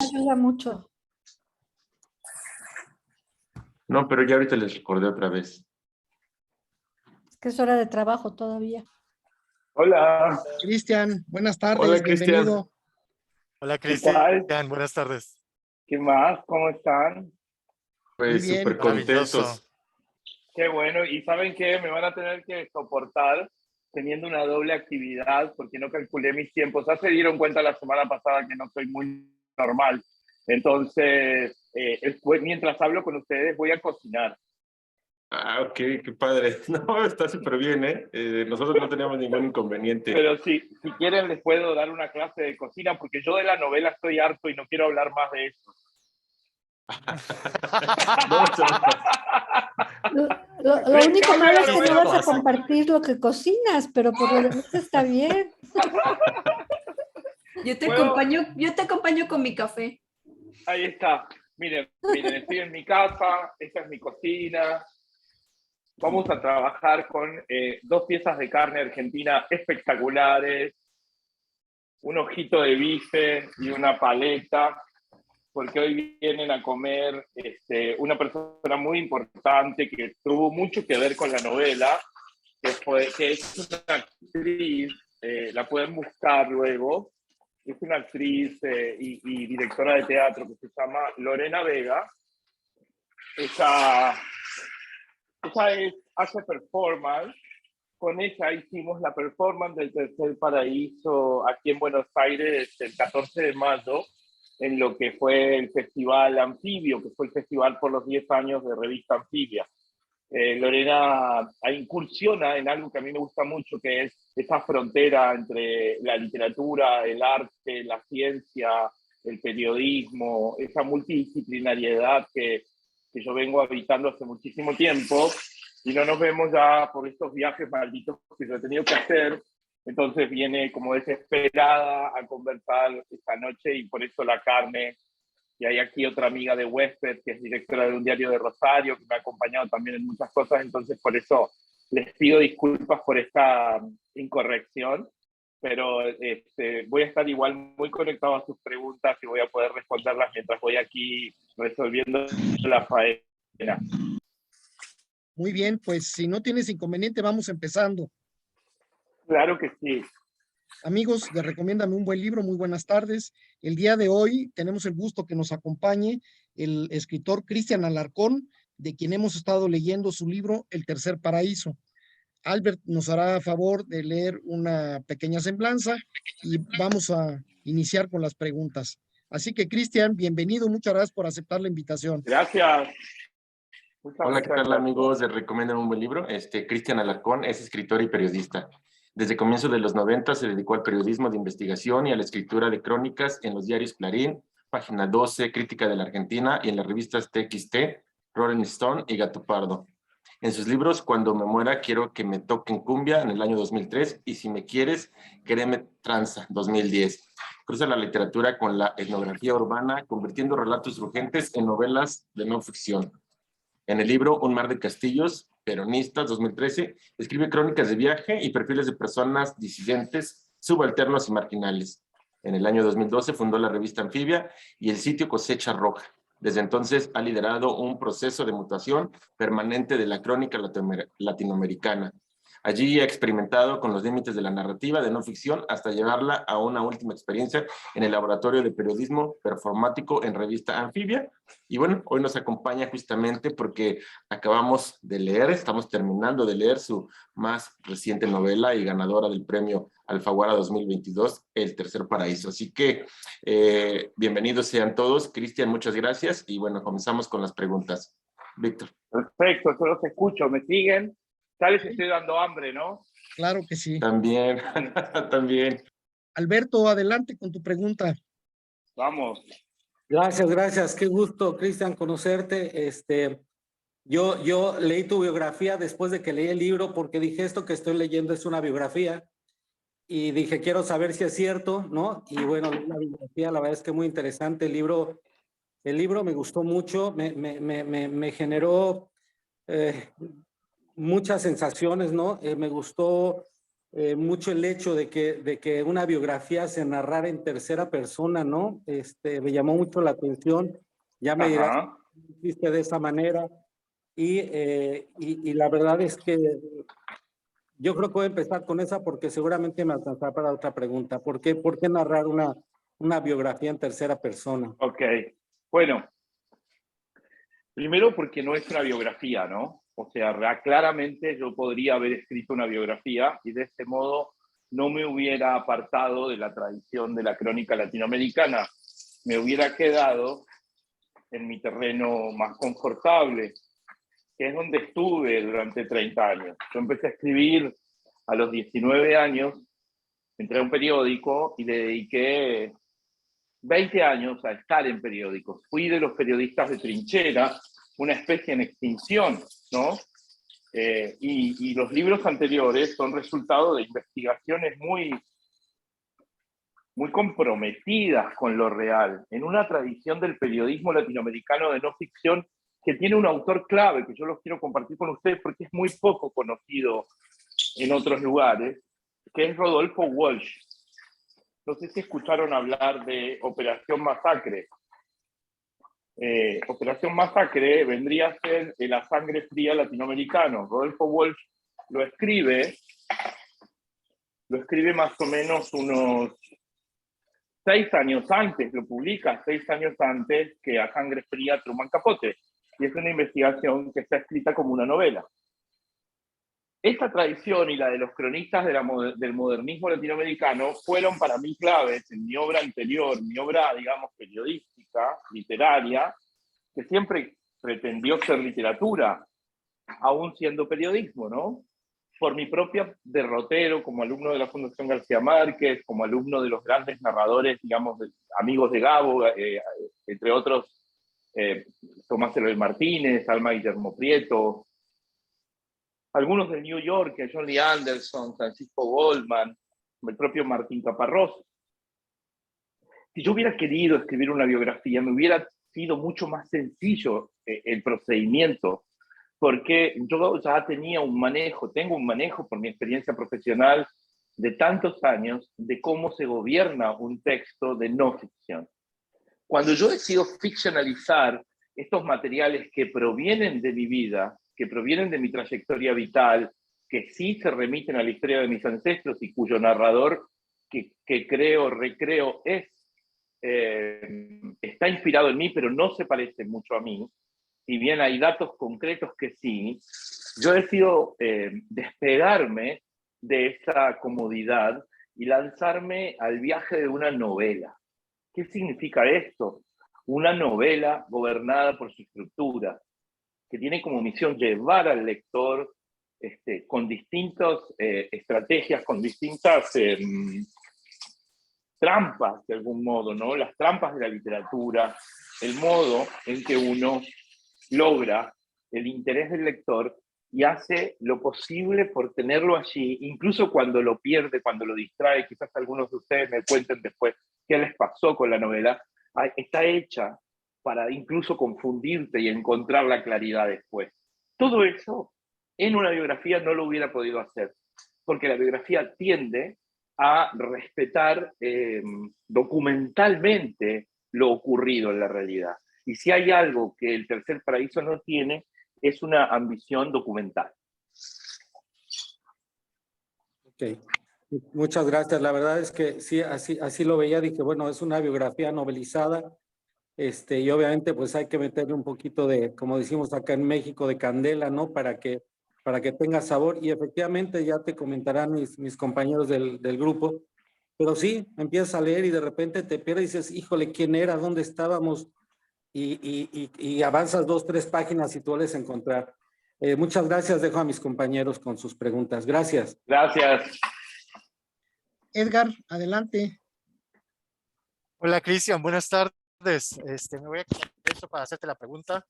ayuda mucho. No, pero ya ahorita les recordé otra vez. Es que es hora de trabajo todavía. Hola, Cristian, buenas tardes, Hola, Cristian. bienvenido. Hola, ¿qué tal? Cristian. Buenas tardes. ¿Qué más? ¿Cómo están? Pues Muy bien. súper Maravilloso. contentos. Qué bueno. ¿Y saben qué? Me van a tener que soportar teniendo una doble actividad porque no calculé mis tiempos. Ya se dieron cuenta la semana pasada que no soy muy normal. Entonces, mientras hablo con ustedes, voy a cocinar. Ah, ok, qué padre. No, está súper bien, ¿eh? Nosotros no teníamos ningún inconveniente. Pero sí, si quieren les puedo dar una clase de cocina porque yo de la novela estoy harto y no quiero hablar más de eso. Lo único malo es que no vas a compartir lo que cocinas, pero por lo demás está bien. Yo te Bueno. acompaño con mi café. Ahí está. Miren, estoy en mi casa, esta es mi cocina. Vamos a trabajar con 2 piezas de carne argentina espectaculares, un ojito de bife y una paleta, porque hoy vienen a comer una persona muy importante que tuvo mucho que ver con la novela, que es una actriz, la pueden buscar luego, es una actriz y directora de teatro que se llama Lorena Vega. Ella hace performance. Con ella hicimos la performance del Tercer Paraíso aquí en Buenos Aires el 14 de mayo, en lo que fue el Festival Anfibio, que fue el festival por los 10 años de Revista Anfibia. Lorena incursiona en algo que a mí me gusta mucho, que es esa frontera entre la literatura, el arte, la ciencia, el periodismo, esa multidisciplinariedad que yo vengo habitando hace muchísimo tiempo y no nos vemos ya por estos viajes malditos que yo he tenido que hacer. Entonces viene como desesperada a conversar esta noche y por eso la carne. Y hay aquí otra amiga de Huésped, que es directora de un diario de Rosario, que me ha acompañado también en muchas cosas. Entonces por eso les pido disculpas por esta incorrección. Pero voy a estar igual muy conectado a sus preguntas y voy a poder responderlas mientras voy aquí resolviendo la faena. Muy bien, pues si no tienes inconveniente, vamos empezando. Claro que sí. Amigos de Recomiéndame un buen libro, muy buenas tardes. El día de hoy tenemos el gusto que nos acompañe el escritor Cristian Alarcón, de quien hemos estado leyendo su libro El Tercer Paraíso. Albert nos hará favor de leer una pequeña semblanza y vamos a iniciar con las preguntas. Así que, Cristian, bienvenido, muchas gracias por aceptar la invitación. Gracias. Hola, ¿qué tal, amigos de Recomiendan un buen libro? Cristian Alarcón es escritor y periodista. Desde comienzos de los 90 se dedicó al periodismo de investigación y a la escritura de crónicas en los diarios Clarín, Página 12, Crítica de la Argentina y en las revistas TXT, Rolling Stone y Gato Pardo. En sus libros, Cuando me muera, quiero que me toquen cumbia, en el año 2003, y Si me quieres, quéreme tranza, 2010. Cruza la literatura con la etnografía urbana, convirtiendo relatos urgentes en novelas de no ficción. En el libro Un mar de castillos, peronistas, 2013, escribe crónicas de viaje y perfiles de personas disidentes, subalternos y marginales. En el año 2012 fundó la revista Anfibia y el sitio Cosecha Roja. Desde entonces ha liderado un proceso de mutación permanente de la crónica latinoamericana. Allí ha experimentado con los límites de la narrativa de no ficción hasta llevarla a una última experiencia en el laboratorio de periodismo performático en revista Anfibia. Y bueno, hoy nos acompaña justamente porque acabamos de leer, estamos terminando de leer su más reciente novela y ganadora del premio Alfaguara 2022, El Tercer Paraíso. Así que bienvenidos sean todos. Cristian, muchas gracias. Y bueno, comenzamos con las preguntas. Víctor. Perfecto, solo te escucho. ¿Me siguen? Ya les estoy dando hambre, ¿no? Claro que sí. También, también. Alberto, adelante con tu pregunta. Vamos. Gracias. Qué gusto, Cristian, conocerte. Yo leí tu biografía después de que leí el libro porque dije, esto que estoy leyendo es una biografía y dije, quiero saber si es cierto, ¿no? Y bueno, la biografía, la verdad es que muy interesante. El libro me gustó mucho, me generó muchas sensaciones, ¿no? Me gustó mucho el hecho de que una biografía se narrara en tercera persona, ¿no? Me llamó mucho la atención. Ya me dirás Ajá. si lo hiciste de esa manera. Y la verdad es que yo creo que voy a empezar con esa porque seguramente me alcanzará para otra pregunta. ¿Por qué narrar una biografía en tercera persona? Ok. Bueno, primero porque no es una biografía, ¿no? O sea, claramente yo podría haber escrito una biografía y de este modo no me hubiera apartado de la tradición de la crónica latinoamericana. Me hubiera quedado en mi terreno más confortable, que es donde estuve durante 30 años. Yo empecé a escribir a los 19 años, entré a un periódico y le dediqué 20 años a estar en periódicos. Fui de los periodistas de trinchera, una especie en extinción, ¿no? Y los libros anteriores son resultado de investigaciones muy comprometidas con lo real, en una tradición del periodismo latinoamericano de no ficción que tiene un autor clave, que yo los quiero compartir con ustedes porque es muy poco conocido en otros lugares, que es Rodolfo Walsh. No sé si escucharon hablar de Operación Masacre. Operación Masacre vendría a ser la sangre fría latinoamericano. Rodolfo Walsh lo escribe más o menos unos 6 años antes, lo publica 6 años antes que A Sangre Fría Truman Capote. Y es una investigación que está escrita como una novela. Esta tradición y la de los cronistas del modernismo latinoamericano fueron para mí claves en mi obra anterior, mi obra, digamos, periodística, literaria, que siempre pretendió ser literatura, aún siendo periodismo, ¿no? Por mi propio derrotero como alumno de la Fundación García Márquez, como alumno de los grandes narradores, digamos, amigos de Gabo, entre otros, Tomás Eloy Martínez, Alma Guillermo Prieto, algunos del New York, John Lee Anderson, Francisco Goldman, el propio Martín Caparrós. Si yo hubiera querido escribir una biografía, me hubiera sido mucho más sencillo el procedimiento, porque yo ya tengo un manejo por mi experiencia profesional de tantos años de cómo se gobierna un texto de no ficción. Cuando yo decido ficcionalizar estos materiales que provienen de mi vida, que provienen de mi trayectoria vital, que sí se remiten a la historia de mis ancestros y cuyo narrador que recreo está inspirado en mí, pero no se parece mucho a mí, si bien hay datos concretos que sí, yo decido despegarme de esa comodidad y lanzarme al viaje de una novela. ¿Qué significa esto? Una novela gobernada por su estructura, que tiene como misión llevar al lector con distintas estrategias, con distintas trampas, de algún modo, ¿no? Las trampas de la literatura, el modo en que uno logra el interés del lector y hace lo posible por tenerlo allí, incluso cuando lo pierde, cuando lo distrae. Quizás algunos de ustedes me cuenten después qué les pasó con la novela. Está hecha para incluso confundirte y encontrar la claridad después. Todo eso en una biografía no lo hubiera podido hacer, porque la biografía tiende a respetar documentalmente lo ocurrido en la realidad. Y si hay algo que El Tercer Paraíso no tiene, es una ambición documental. Ok, muchas gracias. La verdad es que sí, así lo veía. Dije, bueno, es una biografía novelizada. Y obviamente pues hay que meterle un poquito de, como decimos acá en México, de candela, ¿no? Para que tenga sabor. Y efectivamente ya te comentarán mis compañeros del grupo. Pero sí, empiezas a leer y de repente te pierdes y dices, híjole, ¿quién era? ¿Dónde estábamos? Y avanzas 2, 3 páginas y tú vuelves a encontrar. Muchas gracias. Dejo a mis compañeros con sus preguntas. Gracias. Gracias. Edgar, adelante. Hola, Cristian, buenas tardes. Me voy a quitar esto para hacerte la pregunta.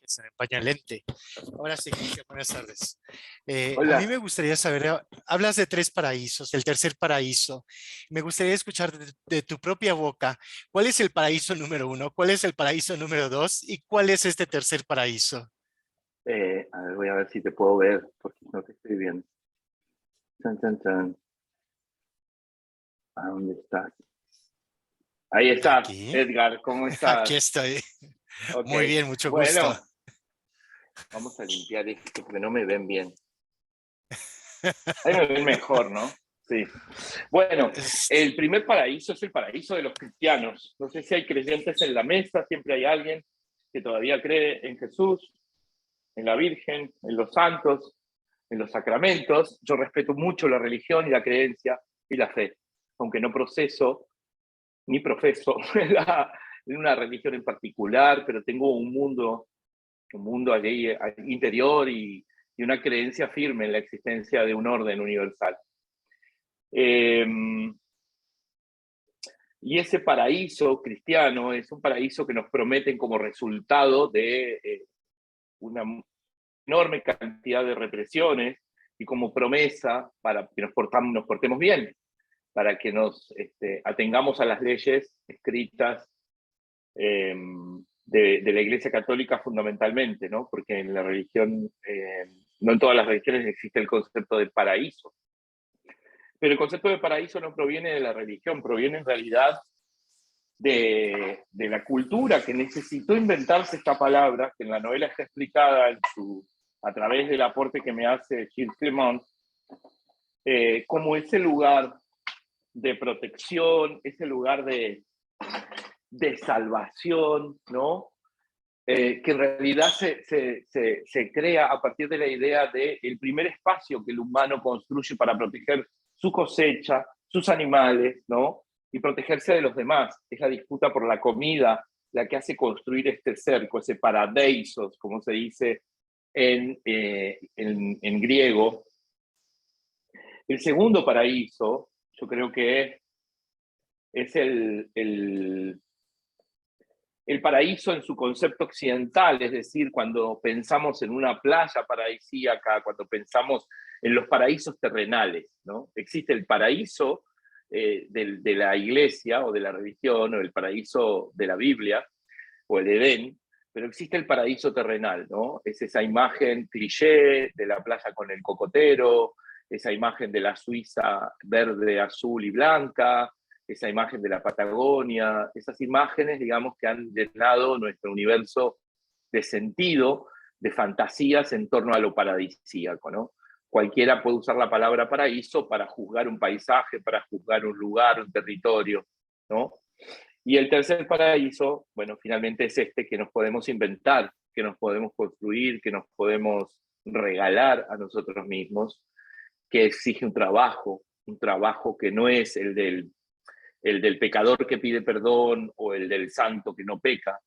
Se me empaña el lente. Ahora sí, Cristian, buenas tardes. Hola. A mí me gustaría saber, hablas de 3 paraísos, el tercer paraíso. Me gustaría escuchar de tu propia boca, ¿cuál es el paraíso número 1? ¿Cuál es el paraíso número 2? ¿Y cuál es este tercer paraíso? A ver, voy a ver si te puedo ver, porque no te estoy viendo. Chan, chan, chan. ¿A dónde estás? Ahí estás, Aquí. Edgar, ¿cómo Aquí estás? estoy. Ok. Muy bien, mucho Bueno, gusto. vamos a limpiar esto porque no me ven bien. Ahí me ven mejor, ¿no? Sí. Bueno, el primer paraíso es el paraíso de los cristianos. No sé si hay creyentes en la mesa, siempre hay alguien que todavía cree en Jesús, en la Virgen, en los santos, en los sacramentos. Yo respeto mucho la religión y la creencia y la fe, aunque no proceso ni profeso en una religión en particular, pero tengo un mundo allí interior y una creencia firme en la existencia de un orden universal. Y ese paraíso cristiano es un paraíso que nos prometen como resultado de una enorme cantidad de represiones y como promesa para que nos portemos bien, para que nos atengamos a las leyes escritas de la Iglesia Católica fundamentalmente, ¿no? Porque en la religión, no en todas las religiones existe el concepto de paraíso. Pero el concepto de paraíso no proviene de la religión, proviene en realidad de la cultura que necesitó inventarse esta palabra, que en la novela está explicada a través del aporte que me hace Gilles Clement, como ese lugar de protección, ese lugar de salvación, ¿no? Que en realidad se crea a partir de la idea del primer espacio que el humano construye para proteger su cosecha, sus animales, ¿no? Y protegerse de los demás. Es la disputa por la comida la que hace construir este cerco, ese paradeisos, como se dice en griego. El segundo paraíso, yo creo que es el paraíso en su concepto occidental, es decir, cuando pensamos en una playa paradisíaca, cuando pensamos en los paraísos terrenales, ¿no? Existe el paraíso de la iglesia o de la religión, o el paraíso de la Biblia, o el Edén, pero existe el paraíso terrenal, ¿no? Es esa imagen cliché de la playa con el cocotero, esa imagen de la Suiza verde, azul y blanca, esa imagen de la Patagonia, esas imágenes, digamos, que han llenado nuestro universo de sentido, de fantasías en torno a lo paradisíaco, ¿no? Cualquiera puede usar la palabra paraíso para juzgar un paisaje, para juzgar un lugar, un territorio, ¿no? Y el tercer paraíso, bueno, finalmente es este que nos podemos inventar, que nos podemos construir, que nos podemos regalar a nosotros mismos, que exige un trabajo que no es el del pecador que pide perdón o el del santo que no peca.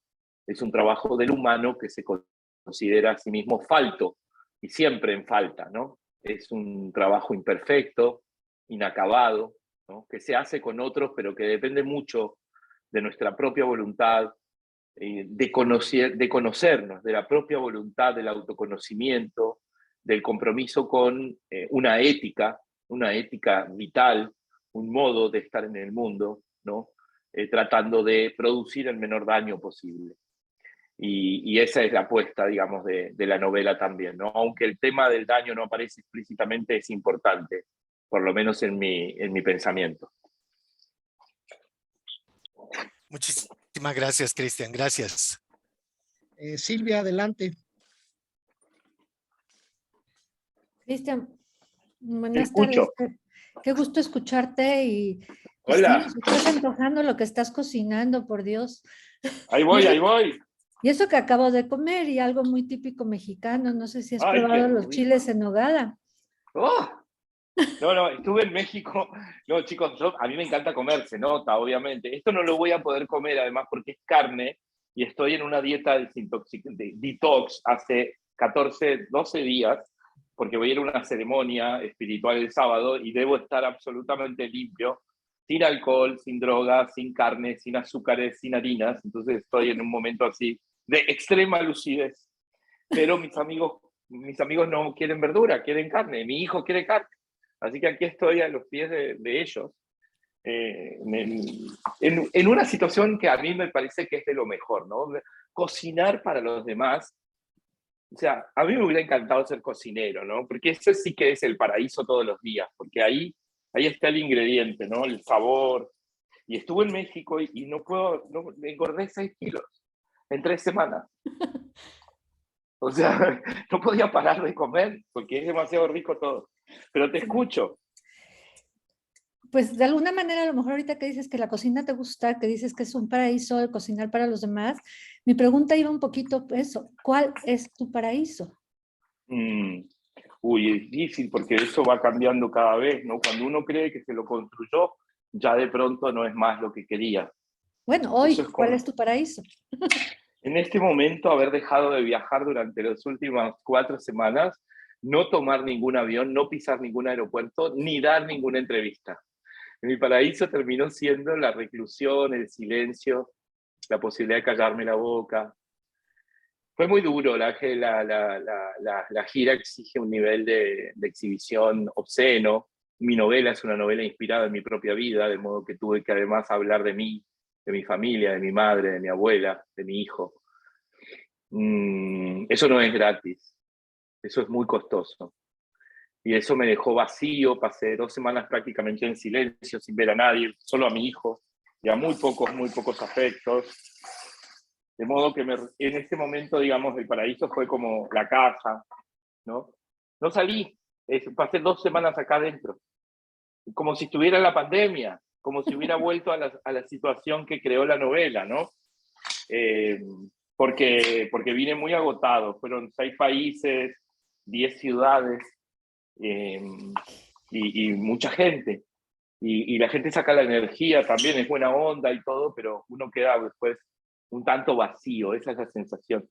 Es un trabajo del humano que se considera a sí mismo falto y siempre en falta, ¿no? Es un trabajo imperfecto, inacabado, ¿no? Que se hace con otros, pero que depende mucho de nuestra propia voluntad, de conocernos, de la propia voluntad, del autoconocimiento, del compromiso con una ética vital, un modo de estar en el mundo, ¿no? Tratando de producir el menor daño posible. Y esa es la apuesta, digamos, de la novela también, ¿no? Aunque el tema del daño no aparece explícitamente, es importante, por lo menos en mi pensamiento. Muchísimas gracias, Cristian. Gracias. Silvia, adelante. Cristian, buenas tardes. Qué gusto escucharte y Hola. sí, estás antojando lo que estás cocinando, por Dios. Ahí voy. Y eso que acabo de comer y algo muy típico mexicano, no sé si has Ay, probado qué los rico. chiles en nogada. ¡Oh! No, estuve en México. No, chicos, a mí me encanta comer, se nota, obviamente. Esto no lo voy a poder comer, además, porque es carne y estoy en una dieta de detox hace 14, 12 días, porque voy a ir a una ceremonia espiritual el sábado y debo estar absolutamente limpio, sin alcohol, sin drogas, sin carne, sin azúcares, sin harinas. Entonces estoy en un momento así de extrema lucidez. Pero mis amigos no quieren verdura, quieren carne. Mi hijo quiere carne. Así que aquí estoy a los pies de ellos, en una situación que a mí me parece que es de lo mejor, ¿no? Cocinar para los demás O sea, a mí me hubiera encantado ser cocinero, ¿no? Porque eso sí que es el paraíso todos los días, porque ahí está el ingrediente, ¿no? El sabor. Y estuve en México y no me engordé 6 kilos en 3 semanas. O sea, no podía parar de comer porque es demasiado rico todo. Pero te escucho. Pues de alguna manera, a lo mejor ahorita que dices que la cocina te gusta, que dices que es un paraíso el cocinar para los demás, mi pregunta iba un poquito eso, ¿cuál es tu paraíso? Uy, es difícil porque eso va cambiando cada vez, ¿no? Cuando uno cree que se lo construyó, ya de pronto no es más lo que quería. Bueno, hoy, Eso es ¿cuál como, es tu paraíso? en este momento, haber dejado de viajar durante las últimas 4 semanas, no tomar ningún avión, no pisar ningún aeropuerto, ni dar ninguna entrevista. Mi paraíso terminó siendo la reclusión, el silencio, la posibilidad de callarme la boca. Fue muy duro, la gira exige un nivel de exhibición obsceno. Mi novela es una novela inspirada en mi propia vida, de modo que tuve que además hablar de mí, de mi familia, de mi madre, de mi abuela, de mi hijo. Eso no es gratis, eso es muy costoso. Y eso me dejó vacío, pasé 2 semanas prácticamente en silencio, sin ver a nadie, solo a mi hijo, y a muy pocos afectos. De modo que en este momento, digamos, el paraíso fue como la casa, ¿no? No salí, pasé 2 semanas acá adentro, como si estuviera en la pandemia, como si hubiera vuelto a la situación que creó la novela, ¿no? Porque vine muy agotado, fueron 6 países, 10 ciudades, y mucha gente. Y la gente saca la energía también, es buena onda y todo, pero uno queda después un tanto vacío, esa es la sensación.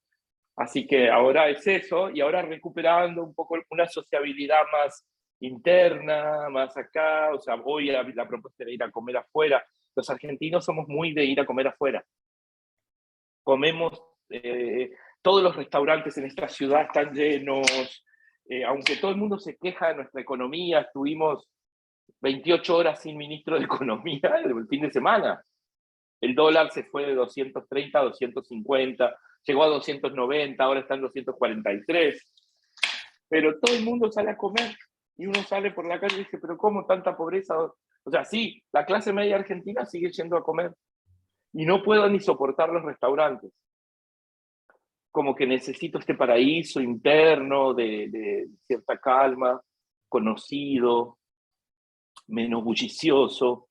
Así que ahora es eso, y ahora recuperando un poco una sociabilidad más interna, más acá, o sea, voy a la propuesta de ir a comer afuera. Los argentinos somos muy de ir a comer afuera. Comemos, todos los restaurantes en esta ciudad están llenos, aunque todo el mundo se queja de nuestra economía, estuvimos 28 horas sin ministro de Economía el fin de semana. El dólar se fue de 230 a 250, llegó a 290, ahora está en 243. Pero todo el mundo sale a comer y uno sale por la calle y dice, pero ¿cómo tanta pobreza? O sea, sí, la clase media argentina sigue yendo a comer y no puedo ni soportar los restaurantes. Como que necesito este paraíso interno de cierta calma, conocido, menos bullicioso.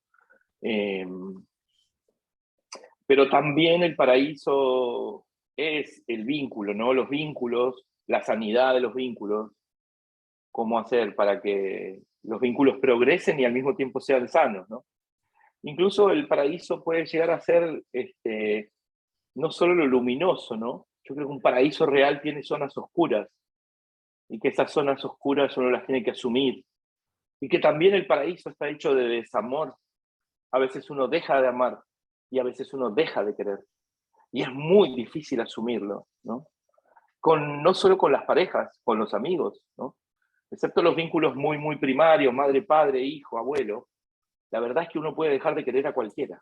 Pero también el paraíso es el vínculo, ¿no? Los vínculos, la sanidad de los vínculos, cómo hacer para que los vínculos progresen y al mismo tiempo sean sanos, ¿no? Incluso el paraíso puede llegar a ser no solo lo luminoso, ¿no? Yo creo que un paraíso real tiene zonas oscuras y que esas zonas oscuras uno las tiene que asumir y que también el paraíso está hecho de desamor. A veces uno deja de amar y a veces uno deja de querer. Y es muy difícil asumirlo, ¿no? No solo con las parejas, con los amigos, ¿no? Excepto los vínculos muy, muy primarios, madre, padre, hijo, abuelo, la verdad es que uno puede dejar de querer a cualquiera,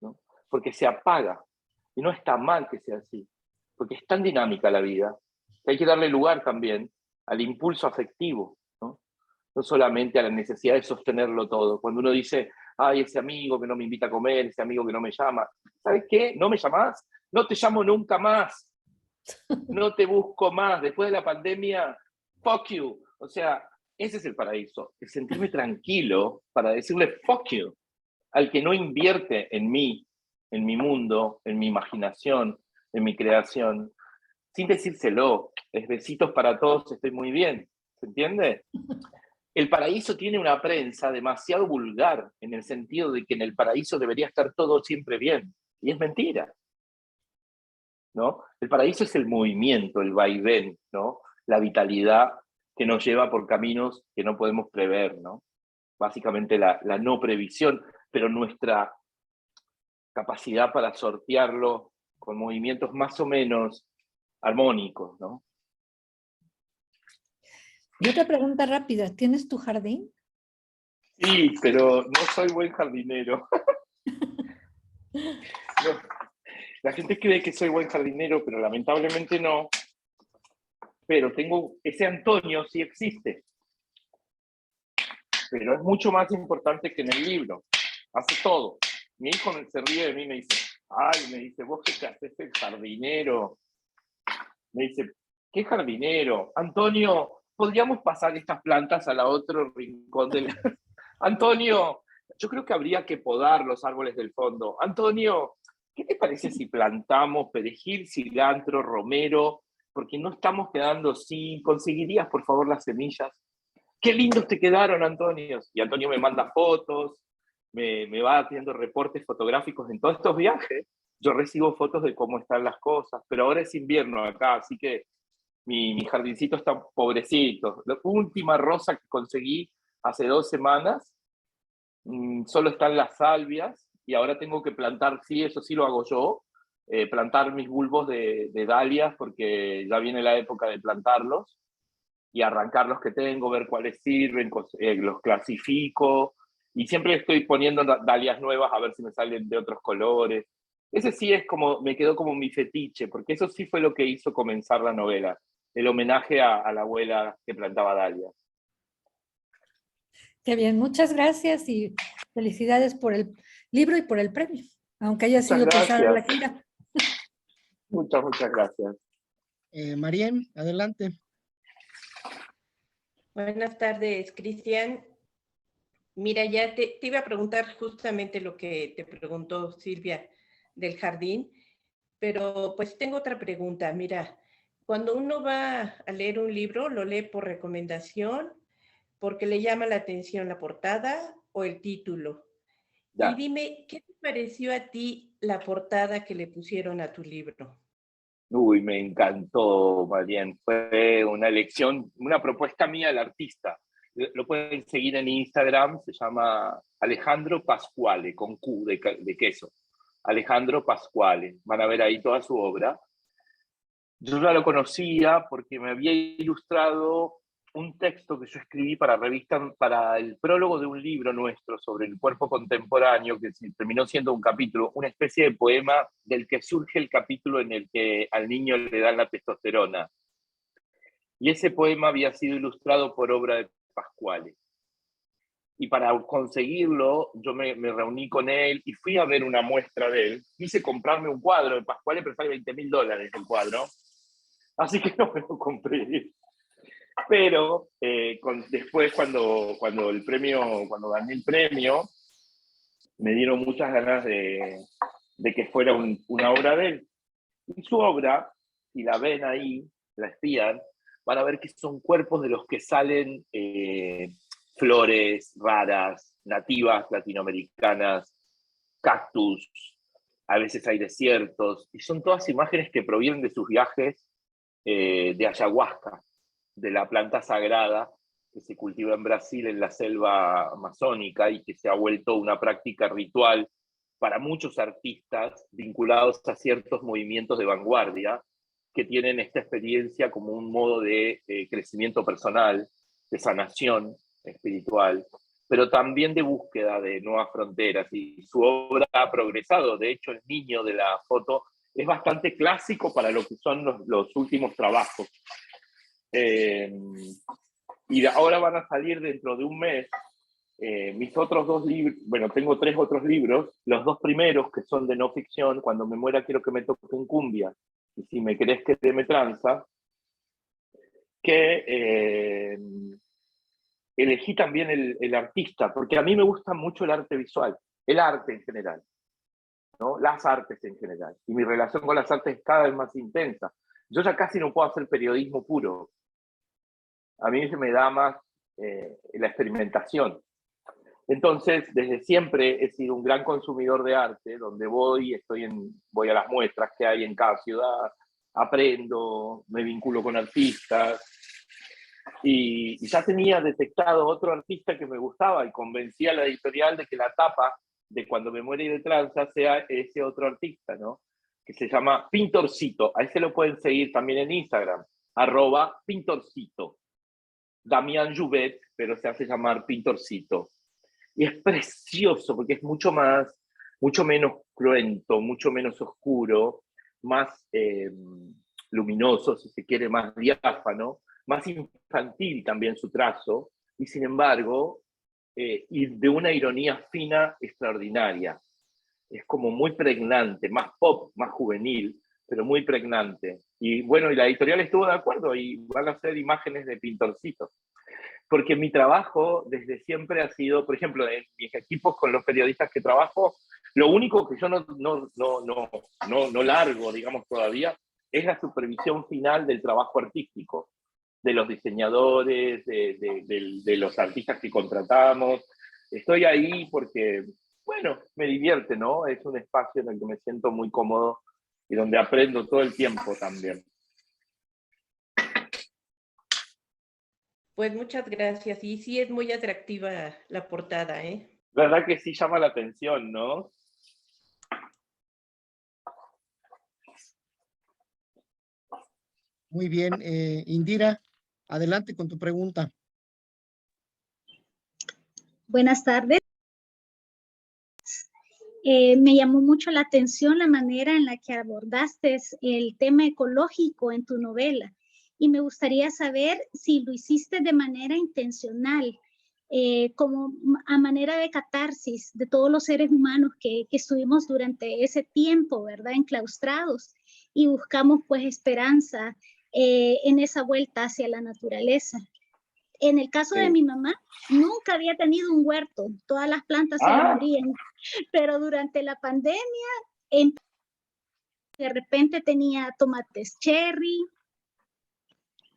¿no? Porque se apaga. Y no está mal que sea así, porque es tan dinámica la vida que hay que darle lugar también al impulso afectivo, ¿no? No solamente a la necesidad de sostenerlo todo. Cuando uno dice, ay, ese amigo que no me invita a comer, ese amigo que no me llama, ¿sabes qué? ¿No me llamás? No te llamo nunca más. No te busco más. Después de la pandemia, fuck you. O sea, ese es el paraíso. El sentirme tranquilo para decirle fuck you al que no invierte en mí, en mi mundo, en mi imaginación, en mi creación, sin decírselo. Es besitos para todos, estoy muy bien. ¿Se entiende? El paraíso tiene una prensa demasiado vulgar en el sentido de que en el paraíso debería estar todo siempre bien. Y es mentira, ¿no? El paraíso es el movimiento, el vaivén, ¿no? La vitalidad que nos lleva por caminos que no podemos prever, ¿no? Básicamente la no previsión, pero nuestra capacidad para sortearlo con movimientos más o menos armónicos, ¿no? Y otra pregunta rápida, ¿tienes tu jardín? Sí, pero no soy buen jardinero. No. La gente cree que soy buen jardinero, pero lamentablemente no. pero ese Antonio sí existe. Pero es mucho más importante que en el libro. Hace todo. Mi hijo se ríe de mí y me dice, vos qué te haces el jardinero. Me dice, ¿qué jardinero? Antonio, ¿podríamos pasar estas plantas al otro rincón del... Antonio, yo creo que habría que podar los árboles del fondo. Antonio, ¿qué te parece si plantamos perejil, cilantro, romero? Porque no estamos quedando sin... ¿Conseguirías, por favor, las semillas? ¡Qué lindos te quedaron, Antonio! Y Antonio me manda fotos, me va haciendo reportes fotográficos en todos estos viajes. Yo recibo fotos de cómo están las cosas, pero ahora es invierno acá, así que mi jardincito está pobrecito. La última rosa que conseguí hace 2 semanas, solo están las salvias, y ahora tengo que plantar, sí, eso sí lo hago yo, plantar mis bulbos de dalias, porque ya viene la época de plantarlos, y arrancar los que tengo, ver cuáles sirven, los clasifico, y siempre estoy poniendo dalias nuevas a ver si me salen de otros colores. Ese sí es como, me quedó como mi fetiche, porque eso sí fue lo que hizo comenzar la novela, el homenaje a la abuela que plantaba dalias. Qué bien, muchas gracias y felicidades por el libro y por el premio, aunque haya Muchas sido pesada la gracias. gira. Muchas gracias. Mariem, adelante. Buenas tardes, Cristian. Mira, ya te iba a preguntar justamente lo que te preguntó Silvia del jardín, pero pues tengo otra pregunta. Mira, cuando uno va a leer un libro, lo lee por recomendación, porque le llama la atención la portada o el título. Ya. Y dime, ¿qué te pareció a ti la portada que le pusieron a tu libro? Uy, me encantó, Marian. Fue una elección, una propuesta mía del artista. Lo pueden seguir en Instagram, se llama Alejandro Pasquale, con Q de queso. Alejandro Pasquale. Van a ver ahí toda su obra. Yo ya lo conocía porque me había ilustrado un texto que yo escribí para el prólogo de un libro nuestro sobre el cuerpo contemporáneo, que terminó siendo un capítulo, una especie de poema del que surge el capítulo en el que al niño le dan la testosterona. Y ese poema había sido ilustrado por obra de Pasquale. Y para conseguirlo, yo me reuní con él y fui a ver una muestra de él. Quise comprarme un cuadro de Pasquale, pero sale $20,000 el cuadro. Así que no me lo compré. Pero después, cuando gané el premio, me dieron muchas ganas de que fuera una obra de él. Y su obra, si la ven ahí, la espían, van a ver que son cuerpos de los que salen flores raras, nativas latinoamericanas, cactus, a veces hay desiertos, y son todas imágenes que provienen de sus viajes de ayahuasca, de la planta sagrada que se cultiva en Brasil, en la selva amazónica, y que se ha vuelto una práctica ritual para muchos artistas vinculados a ciertos movimientos de vanguardia que tienen esta experiencia como un modo de crecimiento personal, de sanación espiritual, pero también de búsqueda de nuevas fronteras. Y su obra ha progresado. De hecho, el niño de la foto es bastante clásico para lo que son los últimos trabajos. Y ahora van a salir dentro de un mes mis otros 2 libros. Bueno, tengo 3 otros libros. Los 2 primeros, que son de no ficción, Cuando me muera quiero que me toquen cumbia, y Si me querés que te me tranza, que elegí también el artista, porque a mí me gusta mucho el arte visual, el arte en general, ¿no? Las artes en general. Y mi relación con las artes es cada vez más intensa. Yo ya casi no puedo hacer periodismo puro. A mí se me da más la experimentación. Entonces, desde siempre he sido un gran consumidor de arte, donde voy a las muestras que hay en cada ciudad, aprendo, me vinculo con artistas, y ya tenía detectado otro artista que me gustaba y convencí a la editorial de que la tapa de Cuando me muera y de tranza sea ese otro artista, ¿no? Que se llama Pintorcito. Ahí se lo pueden seguir también en Instagram, @Pintorcito. Damián Jouvet, pero se hace llamar Pintorcito. Y es precioso porque es mucho menos cruento, mucho menos oscuro, más luminoso, si se quiere, más diáfano, más infantil también su trazo, y sin embargo, y de una ironía fina extraordinaria. Es como muy pregnante, más pop, más juvenil, pero muy pregnante. Y bueno, y la editorial estuvo de acuerdo y van a hacer imágenes de pintorcitos. Porque mi trabajo desde siempre ha sido, por ejemplo, en mis equipos con los periodistas que trabajo, lo único que yo no largo, digamos, todavía, es la supervisión final del trabajo artístico, de los diseñadores, de los artistas que contratamos. Estoy ahí porque, bueno, me divierte, ¿no? Es un espacio en el que me siento muy cómodo y donde aprendo todo el tiempo también. Pues muchas gracias. Y sí es muy atractiva la portada, ¿eh? La verdad que sí llama la atención, ¿no? Muy bien, Indira, adelante con tu pregunta. Buenas tardes. Me llamó mucho la atención la manera en la que abordaste el tema ecológico en tu novela y me gustaría saber si lo hiciste de manera intencional, como a manera de catarsis de todos los seres humanos que estuvimos durante ese tiempo, ¿verdad? Enclaustrados y buscamos pues esperanza en esa vuelta hacia la naturaleza. En el caso de mi mamá, nunca había tenido un huerto, todas las plantas se le morían, pero durante la pandemia, de repente tenía tomates cherry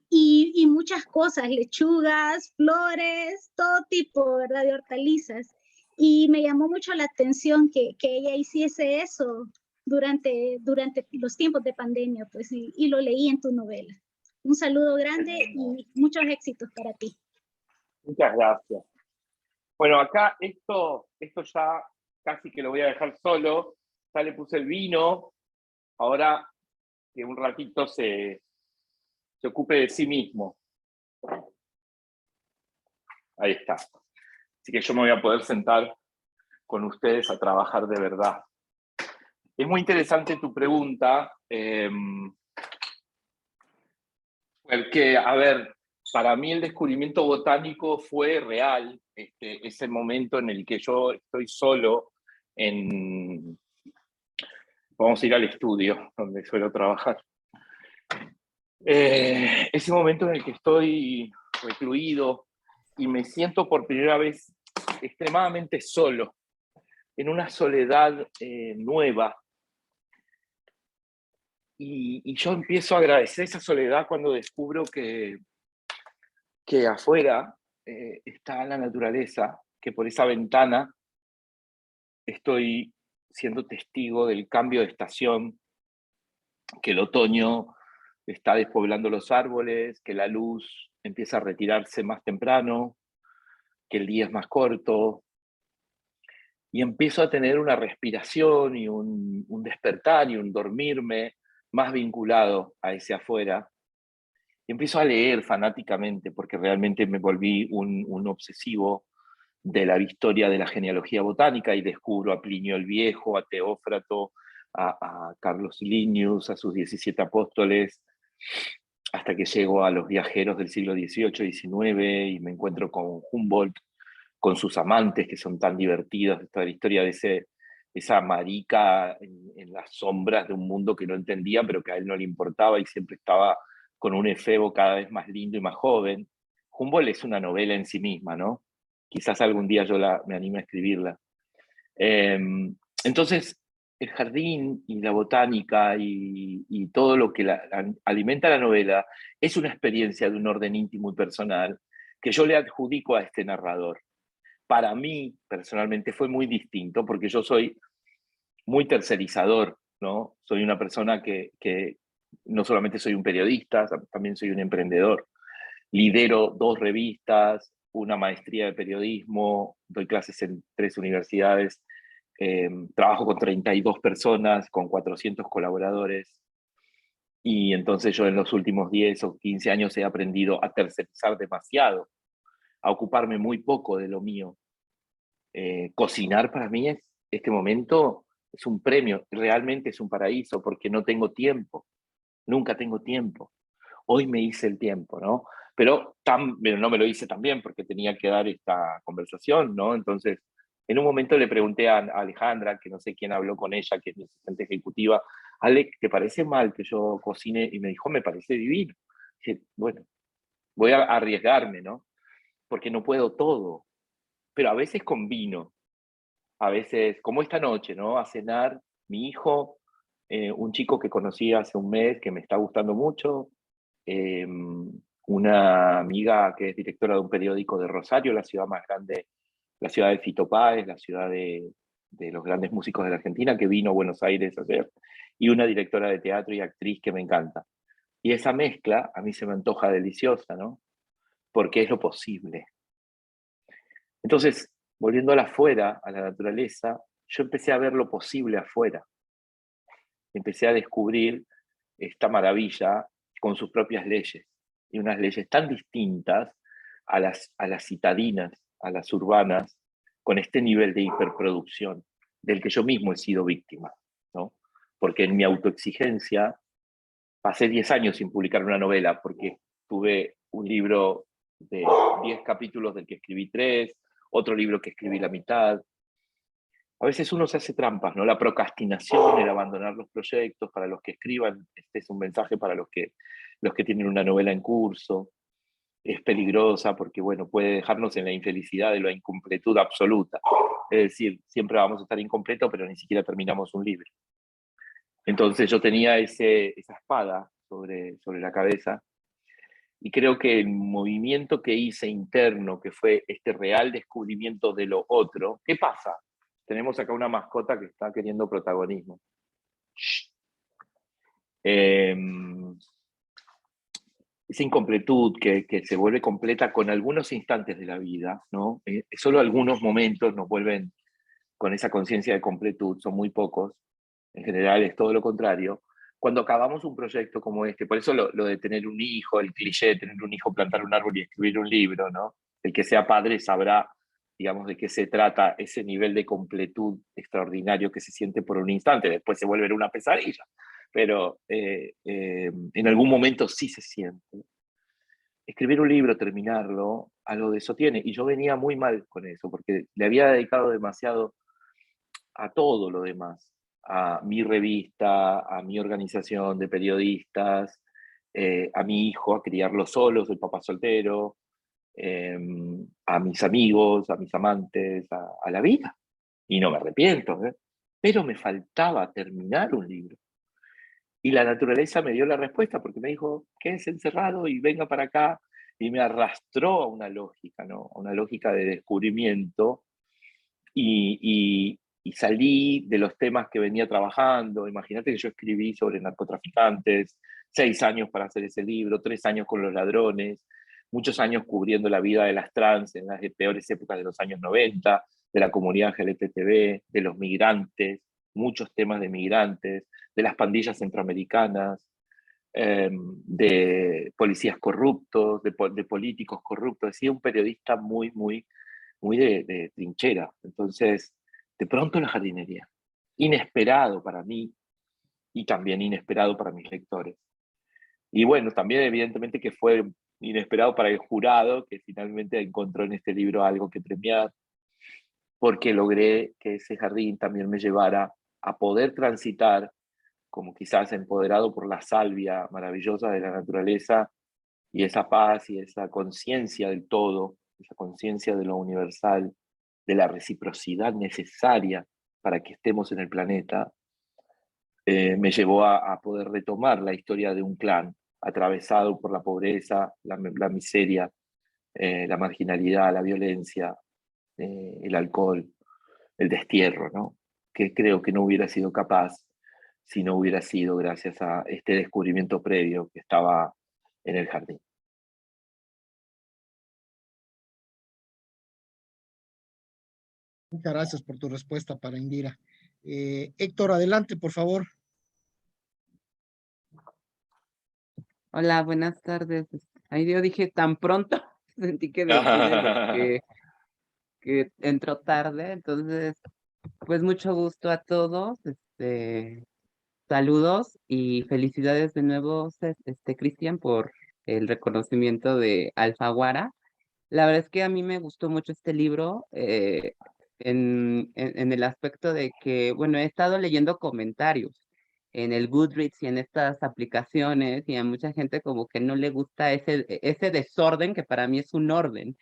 y muchas cosas, lechugas, flores, todo tipo, ¿verdad?, de hortalizas. Y me llamó mucho la atención que ella hiciese eso durante los tiempos de pandemia, pues, y lo leí en tu novela. Un saludo grande y muchos éxitos para ti. Muchas gracias. Bueno, acá esto ya casi que lo voy a dejar solo. Ya le puse el vino. Ahora que un ratito se ocupe de sí mismo. Ahí está. Así que yo me voy a poder sentar con ustedes a trabajar de verdad. Es muy interesante tu pregunta. Porque, a ver, para mí el descubrimiento botánico fue real, ese momento en el que yo estoy solo vamos a ir al estudio, donde suelo trabajar. Ese momento en el que estoy recluido y me siento por primera vez extremadamente solo, en una soledad nueva. Y yo empiezo a agradecer esa soledad cuando descubro que afuera está la naturaleza, que por esa ventana estoy siendo testigo del cambio de estación, que el otoño está despoblando los árboles, que la luz empieza a retirarse más temprano, que el día es más corto, y empiezo a tener una respiración y un despertar y un dormirme más vinculado a ese afuera. Y empiezo a leer fanáticamente, porque realmente me volví un obsesivo de la historia de la genealogía botánica y descubro a Plinio el Viejo, a Teófrato, a Carlos Linnæus, a sus 17 apóstoles, hasta que llego a los viajeros del siglo XVIII y XIX y me encuentro con Humboldt, con sus amantes que son tan divertidos, toda la historia de esa marica en las sombras de un mundo que no entendía, pero que a él no le importaba y siempre estaba con un efebo cada vez más lindo y más joven. Humboldt es una novela en sí misma, ¿no? Quizás algún día yo me anime a escribirla. Entonces, el jardín y la botánica y todo lo que alimenta la novela es una experiencia de un orden íntimo y personal que yo le adjudico a este narrador. Para mí, personalmente, fue muy distinto porque yo soy muy tercerizador, ¿no? Soy una persona que no solamente soy un periodista, también soy un emprendedor. Lidero 2 revistas, una maestría de periodismo, doy clases en 3 universidades, trabajo con 32 personas, con 400 colaboradores, y entonces yo en los últimos 10 o 15 años he aprendido a tercerizar demasiado, a ocuparme muy poco de lo mío. Cocinar para mí este momento es un premio, realmente es un paraíso, porque no tengo tiempo. nunca tengo tiempo. Hoy me hice el tiempo, ¿no? Pero no me lo hice tan bien porque tenía que dar esta conversación, ¿no? Entonces, en un momento le pregunté a Alejandra, que no sé quién habló con ella, que es mi asistente ejecutiva, Ale, ¿te parece mal que yo cocine? Y me dijo, me parece divino. Dije, bueno, voy a arriesgarme, ¿no? Porque no puedo todo, pero a veces combino, a veces, como esta noche, ¿no? A cenar, mi hijo, un chico que conocí hace un mes, que me está gustando mucho, una amiga que es directora de un periódico de Rosario, la ciudad más grande, la ciudad de Fito Páez, la ciudad de los grandes músicos de la Argentina, que vino a Buenos Aires a hacer, y una directora de teatro y actriz que me encanta. Y esa mezcla a mí se me antoja deliciosa, ¿no? Porque es lo posible. Entonces, volviendo a afuera, a la naturaleza, yo empecé a ver lo posible afuera. Empecé a descubrir esta maravilla con sus propias leyes, y unas leyes tan distintas a las citadinas, a las urbanas, con este nivel de hiperproducción del que yo mismo he sido víctima, ¿no? Porque en mi autoexigencia pasé 10 años sin publicar una novela, porque tuve un libro de 10 capítulos del que escribí 3, otro libro que escribí la mitad. A veces uno se hace trampas, ¿no? La procrastinación, el abandonar los proyectos, para los que escriban, este es un mensaje para los que tienen una novela en curso, es peligrosa porque, bueno, puede dejarnos en la infelicidad de la incompletud absoluta. Es decir, siempre vamos a estar incompletos, pero ni siquiera terminamos un libro. Entonces yo tenía esa espada sobre la cabeza, y creo que el movimiento que hice interno, que fue este real descubrimiento de lo otro, ¿qué pasa? Tenemos acá una mascota que está queriendo protagonismo. Esa incompletud que se vuelve completa con algunos instantes de la vida, ¿no? Solo algunos momentos nos vuelven con esa conciencia de completud, son muy pocos, en general es todo lo contrario. Cuando acabamos un proyecto como este, por eso lo de tener un hijo, el cliché de tener un hijo, plantar un árbol y escribir un libro, ¿no? El que sea padre sabrá, digamos, de qué se trata ese nivel de completud extraordinario que se siente por un instante, después se vuelve una pesadilla, pero en algún momento sí se siente. Escribir un libro, terminarlo, algo de eso tiene, y yo venía muy mal con eso, porque le había dedicado demasiado a todo lo demás, a mi revista, a mi organización de periodistas, a mi hijo, a criarlo solo, soy papá soltero, a mis amigos, a mis amantes, a la vida. Y no me arrepiento, ¿eh? Pero me faltaba terminar un libro. Y la naturaleza me dio la respuesta porque me dijo, quédese encerrado y venga para acá. Y me arrastró a una lógica, ¿no? A una lógica de descubrimiento. Y salí de los temas que venía trabajando. Imagínate que yo escribí sobre narcotraficantes, 6 años para hacer ese libro, 3 años con los ladrones, muchos años cubriendo la vida de las trans en las peores épocas de los años 90, de la comunidad LGTB, de los migrantes, muchos temas de migrantes, de las pandillas centroamericanas, de policías corruptos, de políticos corruptos. Decía un periodista muy, muy, muy de trinchera. Entonces, de pronto la jardinería. Inesperado para mí y también inesperado para mis lectores. Y bueno, también evidentemente que fue inesperado para el jurado, que finalmente encontró en este libro algo que premiar, porque logré que ese jardín también me llevara a poder transitar, como quizás empoderado por la salvia maravillosa de la naturaleza, y esa paz y esa conciencia del todo, esa conciencia de lo universal, de la reciprocidad necesaria para que estemos en el planeta, me llevó a poder retomar la historia de un clan atravesado por la pobreza, la miseria, la marginalidad, la violencia, el alcohol, el destierro, ¿no? Que creo que no hubiera sido capaz si no hubiera sido gracias a este descubrimiento previo que estaba en el jardín. Muchas gracias por tu respuesta para Indira. Héctor, adelante, por favor. Hola, buenas tardes. Ahí yo dije tan pronto, sentí que que entró tarde, entonces, pues mucho gusto a todos. saludos y felicidades de nuevo, Cristian, por el reconocimiento de Alfaguara. La verdad es que a mí me gustó mucho este libro en el aspecto de que, bueno, he estado leyendo comentarios en el Goodreads y en estas aplicaciones y a mucha gente como que no le gusta ese desorden que para mí es un orden.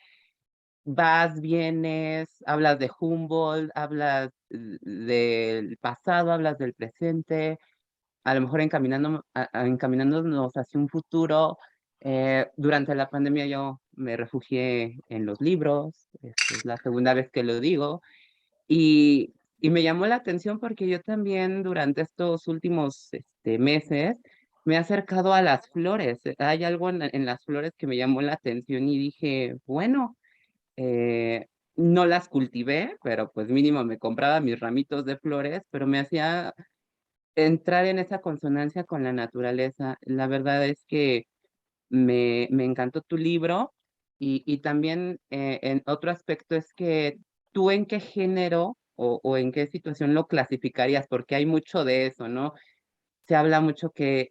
Vas, vienes, hablas de Humboldt, hablas del pasado, hablas del presente, a lo mejor encaminándonos hacia un futuro. Durante la pandemia yo me refugié en los libros, es la segunda vez que lo digo, y me llamó la atención porque yo también durante estos últimos meses me he acercado a las flores. Hay algo en las flores que me llamó la atención y dije, bueno, eh, no las cultivé, pero pues mínimo me compraba mis ramitos de flores, pero me hacía entrar en esa consonancia con la naturaleza. La verdad es que me encantó tu libro y también en otro aspecto es que tú en qué género o en qué situación lo clasificarías, porque hay mucho de eso, ¿no? Se habla mucho que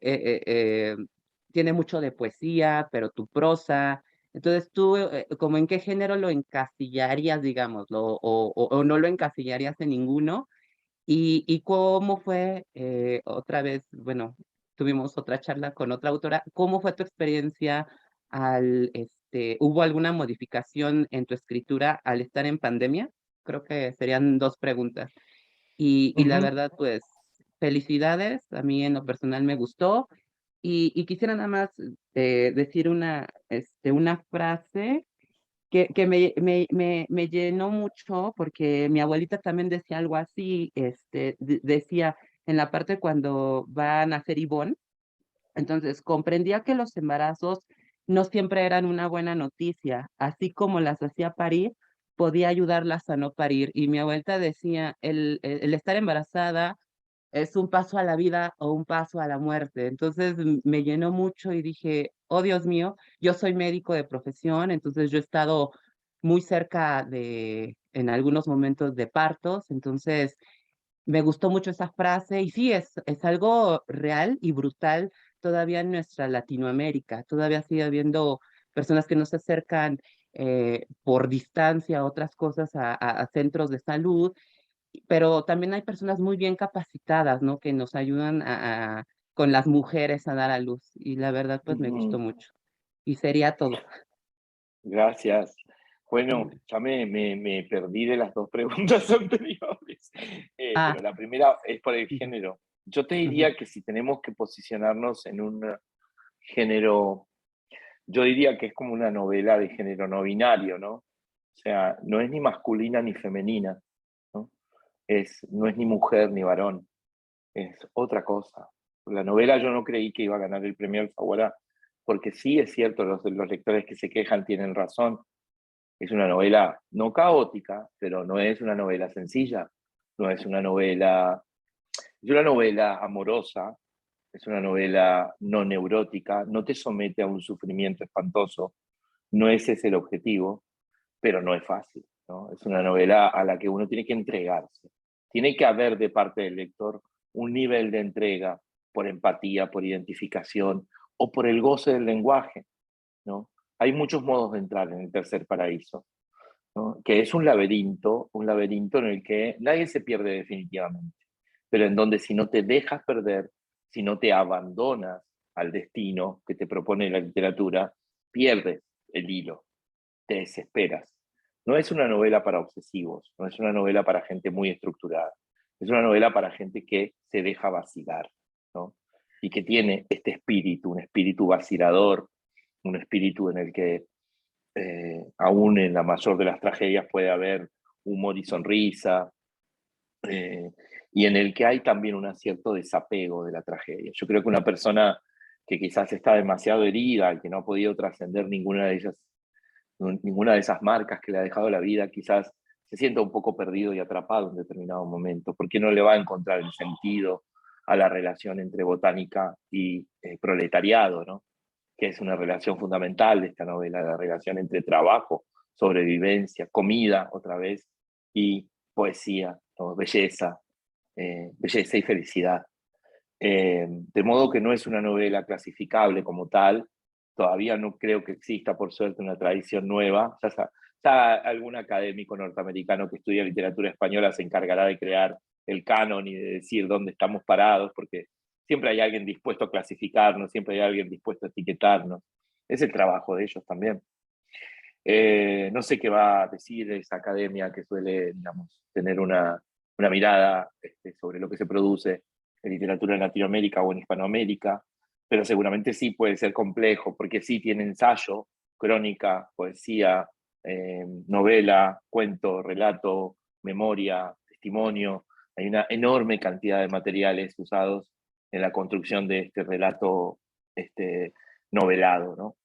tiene mucho de poesía, pero tu prosa. Entonces, tú, como en qué género lo encasillarías, digámoslo, o no lo encasillarías en ninguno, y cómo fue, otra vez, bueno, tuvimos otra charla con otra autora, ¿cómo fue tu experiencia hubo alguna modificación en tu escritura al estar en pandemia? Creo que serían dos preguntas. Y la Ujú. verdad, pues, felicidades, a mí en lo personal me gustó, y quisiera nada más decir una frase que me llenó mucho porque mi abuelita también decía algo así, decía en la parte cuando va a nacer Ivonne, entonces comprendía que los embarazos no siempre eran una buena noticia, así como las hacía parir, podía ayudarlas a no parir. Y mi abuelita decía, el estar embarazada es un paso a la vida o un paso a la muerte. Entonces me llenó mucho y dije, oh Dios mío, yo soy médico de profesión, entonces yo he estado muy cerca en algunos momentos de partos, entonces me gustó mucho esa frase y sí, es algo real y brutal todavía en nuestra Latinoamérica, todavía sigue habiendo personas que no se acercan por distancia a otras cosas, a centros de salud, pero también hay personas muy bien capacitadas, ¿no? Que nos ayudan con las mujeres a dar a luz. Y la verdad, pues me gustó Ujú. mucho. Y sería todo. Gracias. Bueno, ya me perdí de las dos preguntas anteriores, Ah, pero la primera es por el ujú, género. Yo te ujú, diría que si tenemos que posicionarnos en un género, yo diría que es como una novela de género no binario, ¿no? O sea, no es ni masculina ni femenina, ¿no? No es ni mujer ni varón, es otra cosa. La novela yo no creí que iba a ganar el premio Alfaguara, porque sí es cierto, los lectores que se quejan tienen razón. Es una novela no caótica, pero no es una novela sencilla, no es una novela, es una novela amorosa, es una novela no neurótica, no te somete a un sufrimiento espantoso, no ese es el objetivo, pero no es fácil, ¿no? Es una novela a la que uno tiene que entregarse. Tiene que haber de parte del lector un nivel de entrega por empatía, por identificación o por el goce del lenguaje, ¿no? Hay muchos modos de entrar en el tercer paraíso, ¿no? Que es un laberinto en el que nadie se pierde definitivamente, pero en donde si no te dejas perder, si no te abandonas al destino que te propone la literatura, pierdes el hilo, te desesperas. No es una novela para obsesivos, no es una novela para gente muy estructurada, es una novela para gente que se deja vacilar, ¿no? Y que tiene este espíritu, un espíritu vacilador, un espíritu en el que aún en la mayor de las tragedias puede haber humor y sonrisa, eh, y en el que hay también un cierto desapego de la tragedia. Yo creo que una persona que quizás está demasiado herida, que no ha podido trascender ninguna de esas marcas que le ha dejado la vida, quizás se sienta un poco perdido y atrapado en determinado momento, porque no le va a encontrar el sentido a la relación entre botánica y proletariado, ¿no? Que es una relación fundamental de esta novela, la relación entre trabajo, sobrevivencia, comida, otra vez, y poesía, ¿no? Belleza, belleza y felicidad. De modo que no es una novela clasificable como tal. Todavía no creo que exista, por suerte, una tradición nueva. Ya algún académico norteamericano que estudia literatura española se encargará de crear el canon y de decir dónde estamos parados, porque siempre hay alguien dispuesto a clasificarnos, siempre hay alguien dispuesto a etiquetarnos. Es el trabajo de ellos también. No sé qué va a decir esa academia que suele, digamos, tener una mirada sobre lo que se produce en literatura en Latinoamérica o en Hispanoamérica, pero seguramente sí puede ser complejo, porque sí tiene ensayo, crónica, poesía, novela, cuento, relato, memoria, testimonio. Hay una enorme cantidad de materiales usados en la construcción de este relato novelado, ¿no?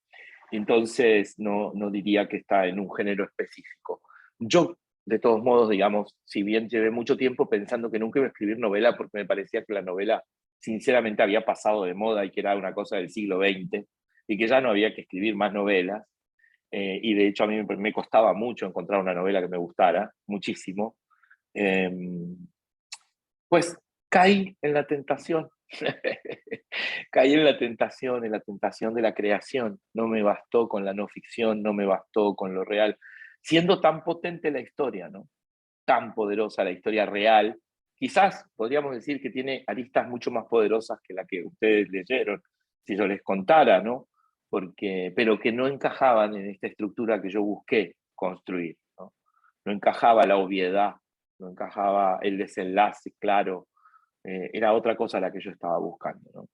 Entonces no diría que está en un género específico. Yo, de todos modos, digamos, si bien llevé mucho tiempo pensando que nunca iba a escribir novela, porque me parecía que la novela sinceramente había pasado de moda y que era una cosa del siglo XX, y que ya no había que escribir más novelas, y de hecho a mí me costaba mucho encontrar una novela que me gustara, muchísimo, pues caí en la tentación. Caí en la tentación de la creación. No me bastó con la no ficción, no me bastó con lo real. Siendo tan potente la historia, ¿no? Tan poderosa la historia real, quizás podríamos decir que tiene aristas mucho más poderosas que la que ustedes leyeron, si yo les contara, ¿no? Pero que no encajaban en esta estructura que yo busqué construir, ¿no? No encajaba la obviedad, no encajaba el desenlace claro, era otra cosa la que yo estaba buscando, ¿no?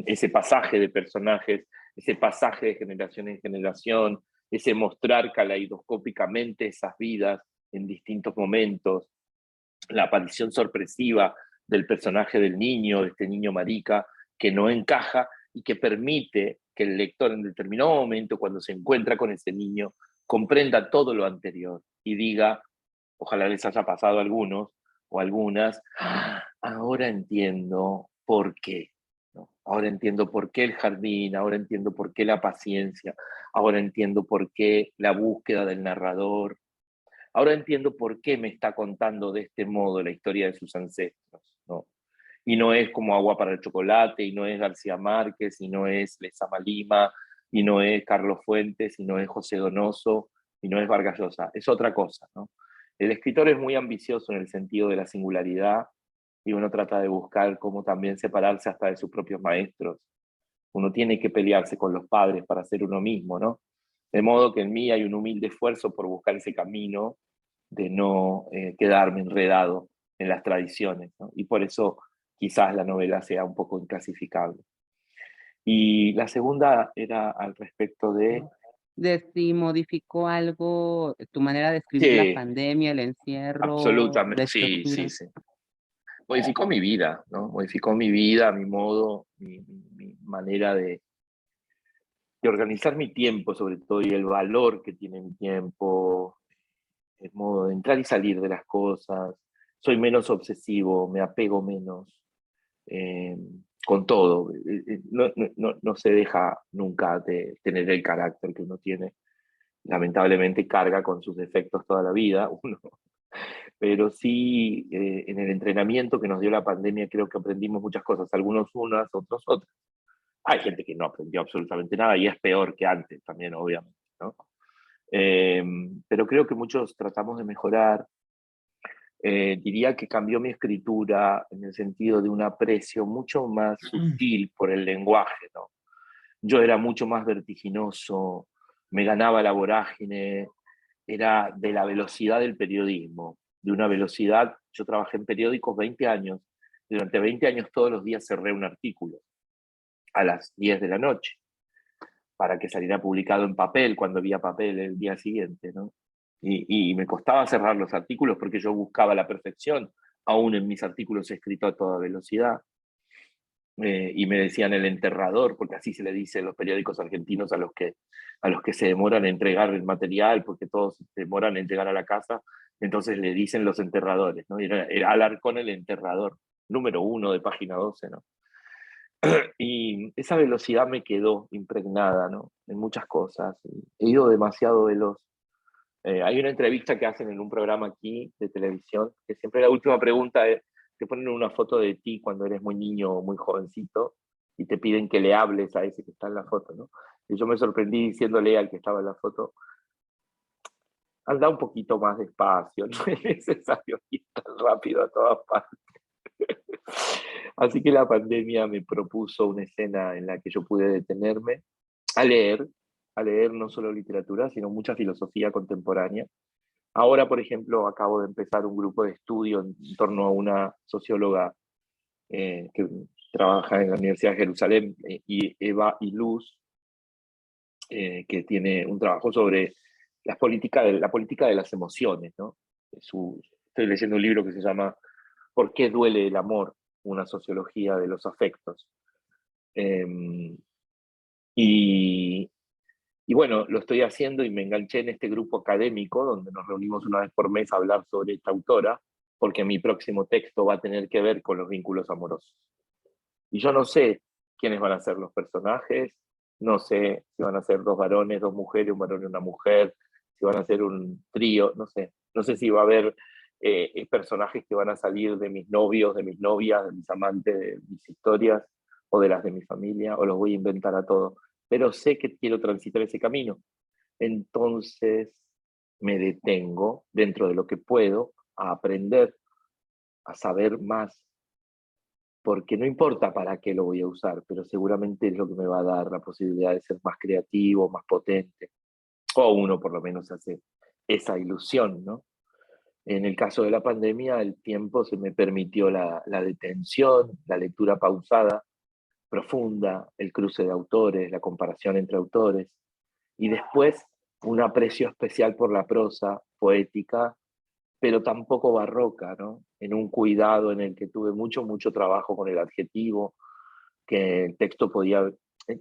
Ese pasaje de personajes, ese pasaje de generación en generación, ese mostrar caleidoscópicamente esas vidas en distintos momentos, la aparición sorpresiva del personaje del niño, de este niño marica, que no encaja y que permite que el lector en determinado momento, cuando se encuentra con ese niño, comprenda todo lo anterior y diga, ojalá les haya pasado a algunos o algunas, ahora entiendo por qué, ¿no? Ahora entiendo por qué el jardín, ahora entiendo por qué la paciencia, ahora entiendo por qué la búsqueda del narrador, ahora entiendo por qué me está contando de este modo la historia de sus ancestros, ¿no? Y no es como Agua para el chocolate, y no es García Márquez, y no es Lezama Lima, y no es Carlos Fuentes, y no es José Donoso, y no es Vargas Llosa, es otra cosa, ¿no? El escritor es muy ambicioso en el sentido de la singularidad, y uno trata de buscar cómo también separarse hasta de sus propios maestros. Uno tiene que pelearse con los padres para ser uno mismo, ¿no? De modo que en mí hay un humilde esfuerzo por buscar ese camino de no quedarme enredado en las tradiciones, ¿no? Y por eso quizás la novela sea un poco inclasificable. Y la segunda era al respecto de si modificó algo tu manera de escribir la sí, pandemia, el encierro, la absolutamente, sí, estructura. sí, sí. Modificó mi vida, ¿no? Modificó mi vida, mi modo, mi manera de organizar mi tiempo, sobre todo, y el valor que tiene mi tiempo, el modo de entrar y salir de las cosas. Soy menos obsesivo, me apego menos, eh, con todo. No se deja nunca de tener el carácter que uno tiene. Lamentablemente carga con sus defectos toda la vida, uno. Pero sí, en el entrenamiento que nos dio la pandemia creo que aprendimos muchas cosas, algunos unas, otros otras. Hay gente que no aprendió absolutamente nada y es peor que antes también, obviamente, ¿no? Pero creo que muchos tratamos de mejorar. Diría que cambió mi escritura en el sentido de un aprecio mucho más sutil por el lenguaje, ¿no? Yo era mucho más vertiginoso, me ganaba la vorágine, era de la velocidad del periodismo, de una velocidad. Yo trabajé en periódicos 20 años, durante 20 años todos los días cerré un artículo a las 10 de la noche para que saliera publicado en papel cuando había papel el día siguiente, ¿no? Y me costaba cerrar los artículos porque yo buscaba la perfección, aún en mis artículos escritos a toda velocidad. Y me decían el enterrador, porque así se le dice en los periódicos argentinos a los que se demoran en entregar el material, porque todos se demoran en llegar a la casa, entonces le dicen los enterradores, ¿no? Y era Alarcón el enterrador, número 1 de página 12, ¿no? Y esa velocidad me quedó impregnada, ¿no? En muchas cosas. He ido demasiado veloz. Hay una entrevista que hacen en un programa aquí de televisión, que siempre la última pregunta te ponen una foto de ti cuando eres muy niño o muy jovencito y te piden que le hables a ese que está en la foto, ¿no? Y yo me sorprendí diciéndole al que estaba en la foto, anda un poquito más despacio, no es necesario ir tan rápido a todas partes. Así que la pandemia me propuso una escena en la que yo pude detenerme a leer no solo literatura, sino mucha filosofía contemporánea. Ahora, por ejemplo, acabo de empezar un grupo de estudio en torno a una socióloga que trabaja en la Universidad de Jerusalén, y Eva y Luz, que tiene un trabajo sobre la política de las emociones, ¿no? Estoy leyendo un libro que se llama ¿Por qué duele el amor? Una sociología de los afectos. Y bueno, lo estoy haciendo y me enganché en este grupo académico donde nos reunimos una vez por mes a hablar sobre esta autora, porque mi próximo texto va a tener que ver con los vínculos amorosos. Y yo no sé quiénes van a ser los personajes, no sé si van a ser 2 varones, 2 mujeres, un varón y una mujer, si van a ser un trío, no sé. No sé si va a haber personajes que van a salir de mis novios, de mis novias, de mis amantes, de mis historias, o de las de mi familia, o los voy a inventar a todos. Pero sé que quiero transitar ese camino. Entonces me detengo dentro de lo que puedo a aprender, a saber más, porque no importa para qué lo voy a usar, pero seguramente es lo que me va a dar la posibilidad de ser más creativo, más potente, o uno por lo menos hace esa ilusión, ¿no? En el caso de la pandemia, el tiempo se me permitió la detención, la lectura pausada, profunda, el cruce de autores, la comparación entre autores, y después un aprecio especial por la prosa poética, pero tampoco barroca, ¿no? En un cuidado en el que tuve mucho trabajo con el adjetivo, que el texto podía,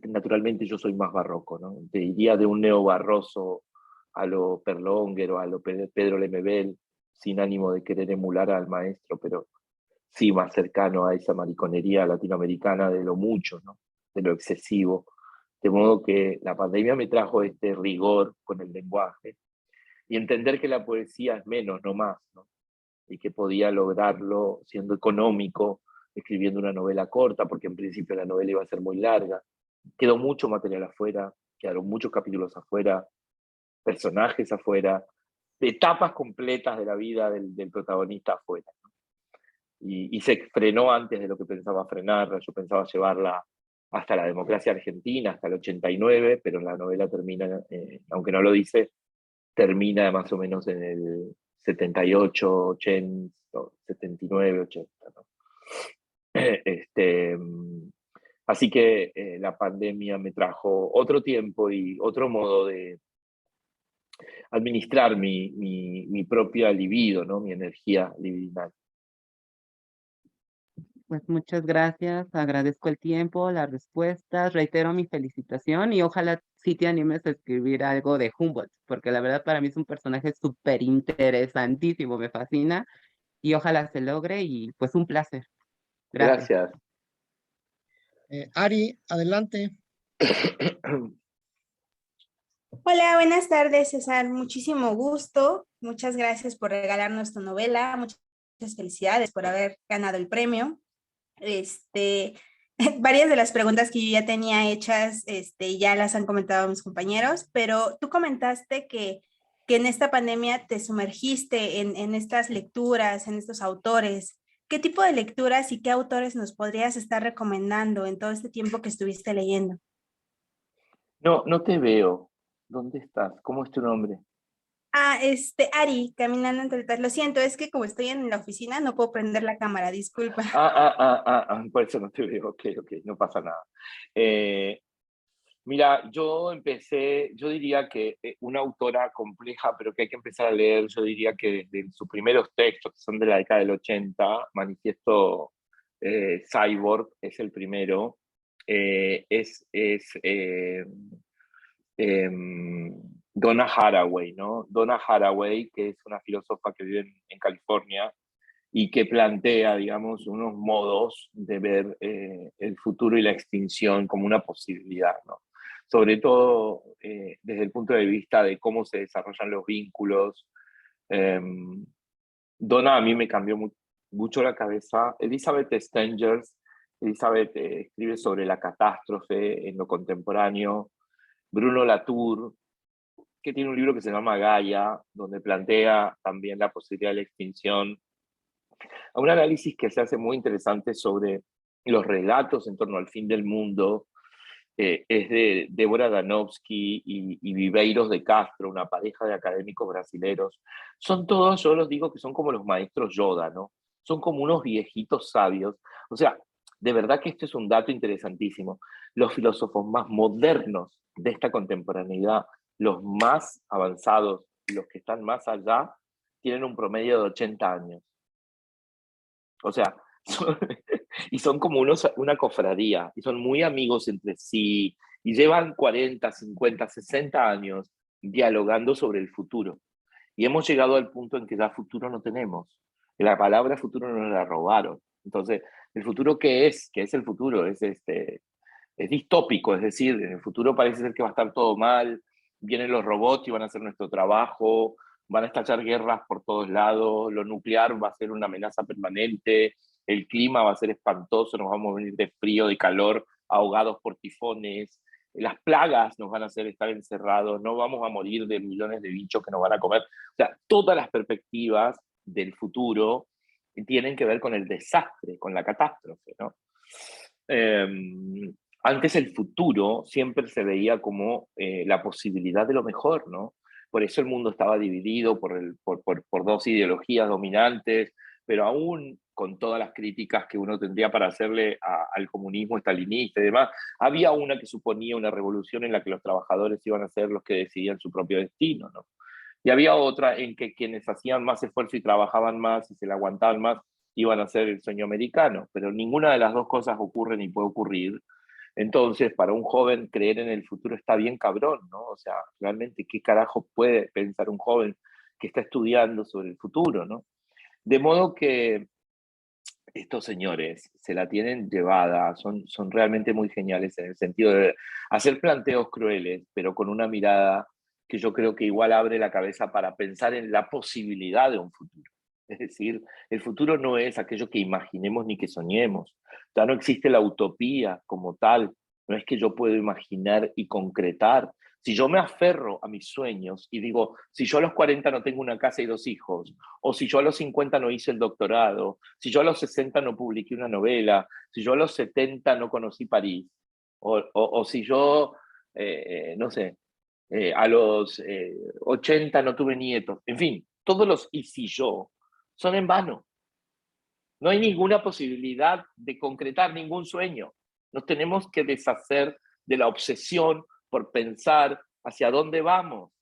naturalmente yo soy más barroco, ¿no? Te diría de un neobarroso a lo Perlónger o a lo Pedro Lemebel, sin ánimo de querer emular al maestro, pero sí más cercano a esa mariconería latinoamericana de lo mucho, ¿no? De lo excesivo. De modo que la pandemia me trajo este rigor con el lenguaje y entender que la poesía es menos, no más, ¿no? Y que podía lograrlo siendo económico, escribiendo una novela corta, porque en principio la novela iba a ser muy larga. Quedó mucho material afuera, quedaron muchos capítulos afuera, personajes afuera, etapas completas de la vida del protagonista afuera, ¿no? Y se frenó antes de lo que pensaba frenarla. Yo pensaba llevarla hasta la democracia argentina, hasta el 89, pero la novela termina, aunque no lo dice, termina más o menos en el 78, 80, 79, 80, ¿no? Así que la pandemia me trajo otro tiempo y otro modo de administrar mi propia libido, ¿no? Mi energía libidinal. Pues muchas gracias, agradezco el tiempo, las respuestas, reitero mi felicitación y ojalá sí te animes a escribir algo de Humboldt, porque la verdad para mí es un personaje súper interesantísimo, me fascina y ojalá se logre y pues un placer. Gracias. Gracias. Ari, adelante. Hola, buenas tardes, César. Muchísimo gusto. Muchas gracias por regalarnos tu novela. Muchas felicidades por haber ganado el premio. Varias de las preguntas que yo ya tenía hechas, ya las han comentado mis compañeros, pero tú comentaste que en esta pandemia te sumergiste en estas lecturas, en estos autores. ¿Qué tipo de lecturas y qué autores nos podrías estar recomendando en todo este tiempo que estuviste leyendo? No, no te veo. ¿Dónde estás? ¿Cómo es tu nombre? Ari, caminando entre el... Lo siento, es que como estoy en la oficina no puedo prender la cámara, disculpa. Por eso no te veo. Ok, no pasa nada. Mira, yo diría que una autora compleja, pero que hay que empezar a leer, yo diría que desde sus primeros textos, que son de la década del 80, Manifiesto Cyborg es el primero, Donna Haraway, ¿no? Donna Haraway, que es una filósofa que vive en California y que plantea, digamos, unos modos de ver el futuro y la extinción como una posibilidad, ¿no? Sobre todo desde el punto de vista de cómo se desarrollan los vínculos. Donna a mí me cambió mucho la cabeza. Elizabeth Stengers, Elizabeth escribe sobre la catástrofe en lo contemporáneo. Bruno Latour, que tiene un libro que se llama Gaia, donde plantea también la posibilidad de la extinción. Un análisis que se hace muy interesante sobre los relatos en torno al fin del mundo, es de Débora Danowski y Viveiros de Castro, una pareja de académicos brasileños. Son todos, yo los digo que son como los maestros Yoda, ¿no? Son como unos viejitos sabios. O sea, de verdad que este es un dato interesantísimo. Los filósofos más modernos de esta contemporaneidad, los más avanzados, los que están más allá, tienen un promedio de 80 años. O sea, y son como una cofradía, y son muy amigos entre sí, y llevan 40, 50, 60 años dialogando sobre el futuro. Y hemos llegado al punto en que ya futuro no tenemos. La palabra futuro nos la robaron. Entonces, ¿el futuro qué es? ¿Qué es el futuro? Es distópico, es decir, en el futuro parece ser que va a estar todo mal, vienen los robots y van a hacer nuestro trabajo, van a estallar guerras por todos lados, lo nuclear va a ser una amenaza permanente, el clima va a ser espantoso, nos vamos a venir de frío, de calor, ahogados por tifones, las plagas nos van a hacer estar encerrados, no vamos a morir de millones de bichos que nos van a comer. O sea, todas las perspectivas del futuro tienen que ver con el desastre, con la catástrofe, ¿no? Antes el futuro siempre se veía como la posibilidad de lo mejor, ¿no? Por eso el mundo estaba dividido por dos ideologías dominantes, pero aún con todas las críticas que uno tendría para hacerle al comunismo estalinista y demás, había una que suponía una revolución en la que los trabajadores iban a ser los que decidían su propio destino, ¿no? Y había otra en que quienes hacían más esfuerzo y trabajaban más y se le aguantaban más iban a ser el sueño americano, pero ninguna de las dos cosas ocurre ni puede ocurrir. Entonces, para un joven creer en el futuro está bien cabrón, ¿no? O sea, realmente, ¿qué carajo puede pensar un joven que está estudiando sobre el futuro, ¿no? De modo que estos señores se la tienen llevada, son realmente muy geniales en el sentido de hacer planteos crueles, pero con una mirada que yo creo que igual abre la cabeza para pensar en la posibilidad de un futuro. Es decir, el futuro no es aquello que imaginemos ni que soñemos. Ya no existe la utopía como tal. No es que yo puedo imaginar y concretar. Si yo me aferro a mis sueños y digo, si yo a los 40 no tengo una casa y 2 hijos, o si yo a los 50 no hice el doctorado, si yo a los 60 no publiqué una novela, si yo a los 70 no conocí París, o si yo, no sé, a los 80 no tuve nietos, en fin, todos los y si yo son en vano. No hay ninguna posibilidad de concretar ningún sueño. Nos tenemos que deshacer de la obsesión por pensar hacia dónde vamos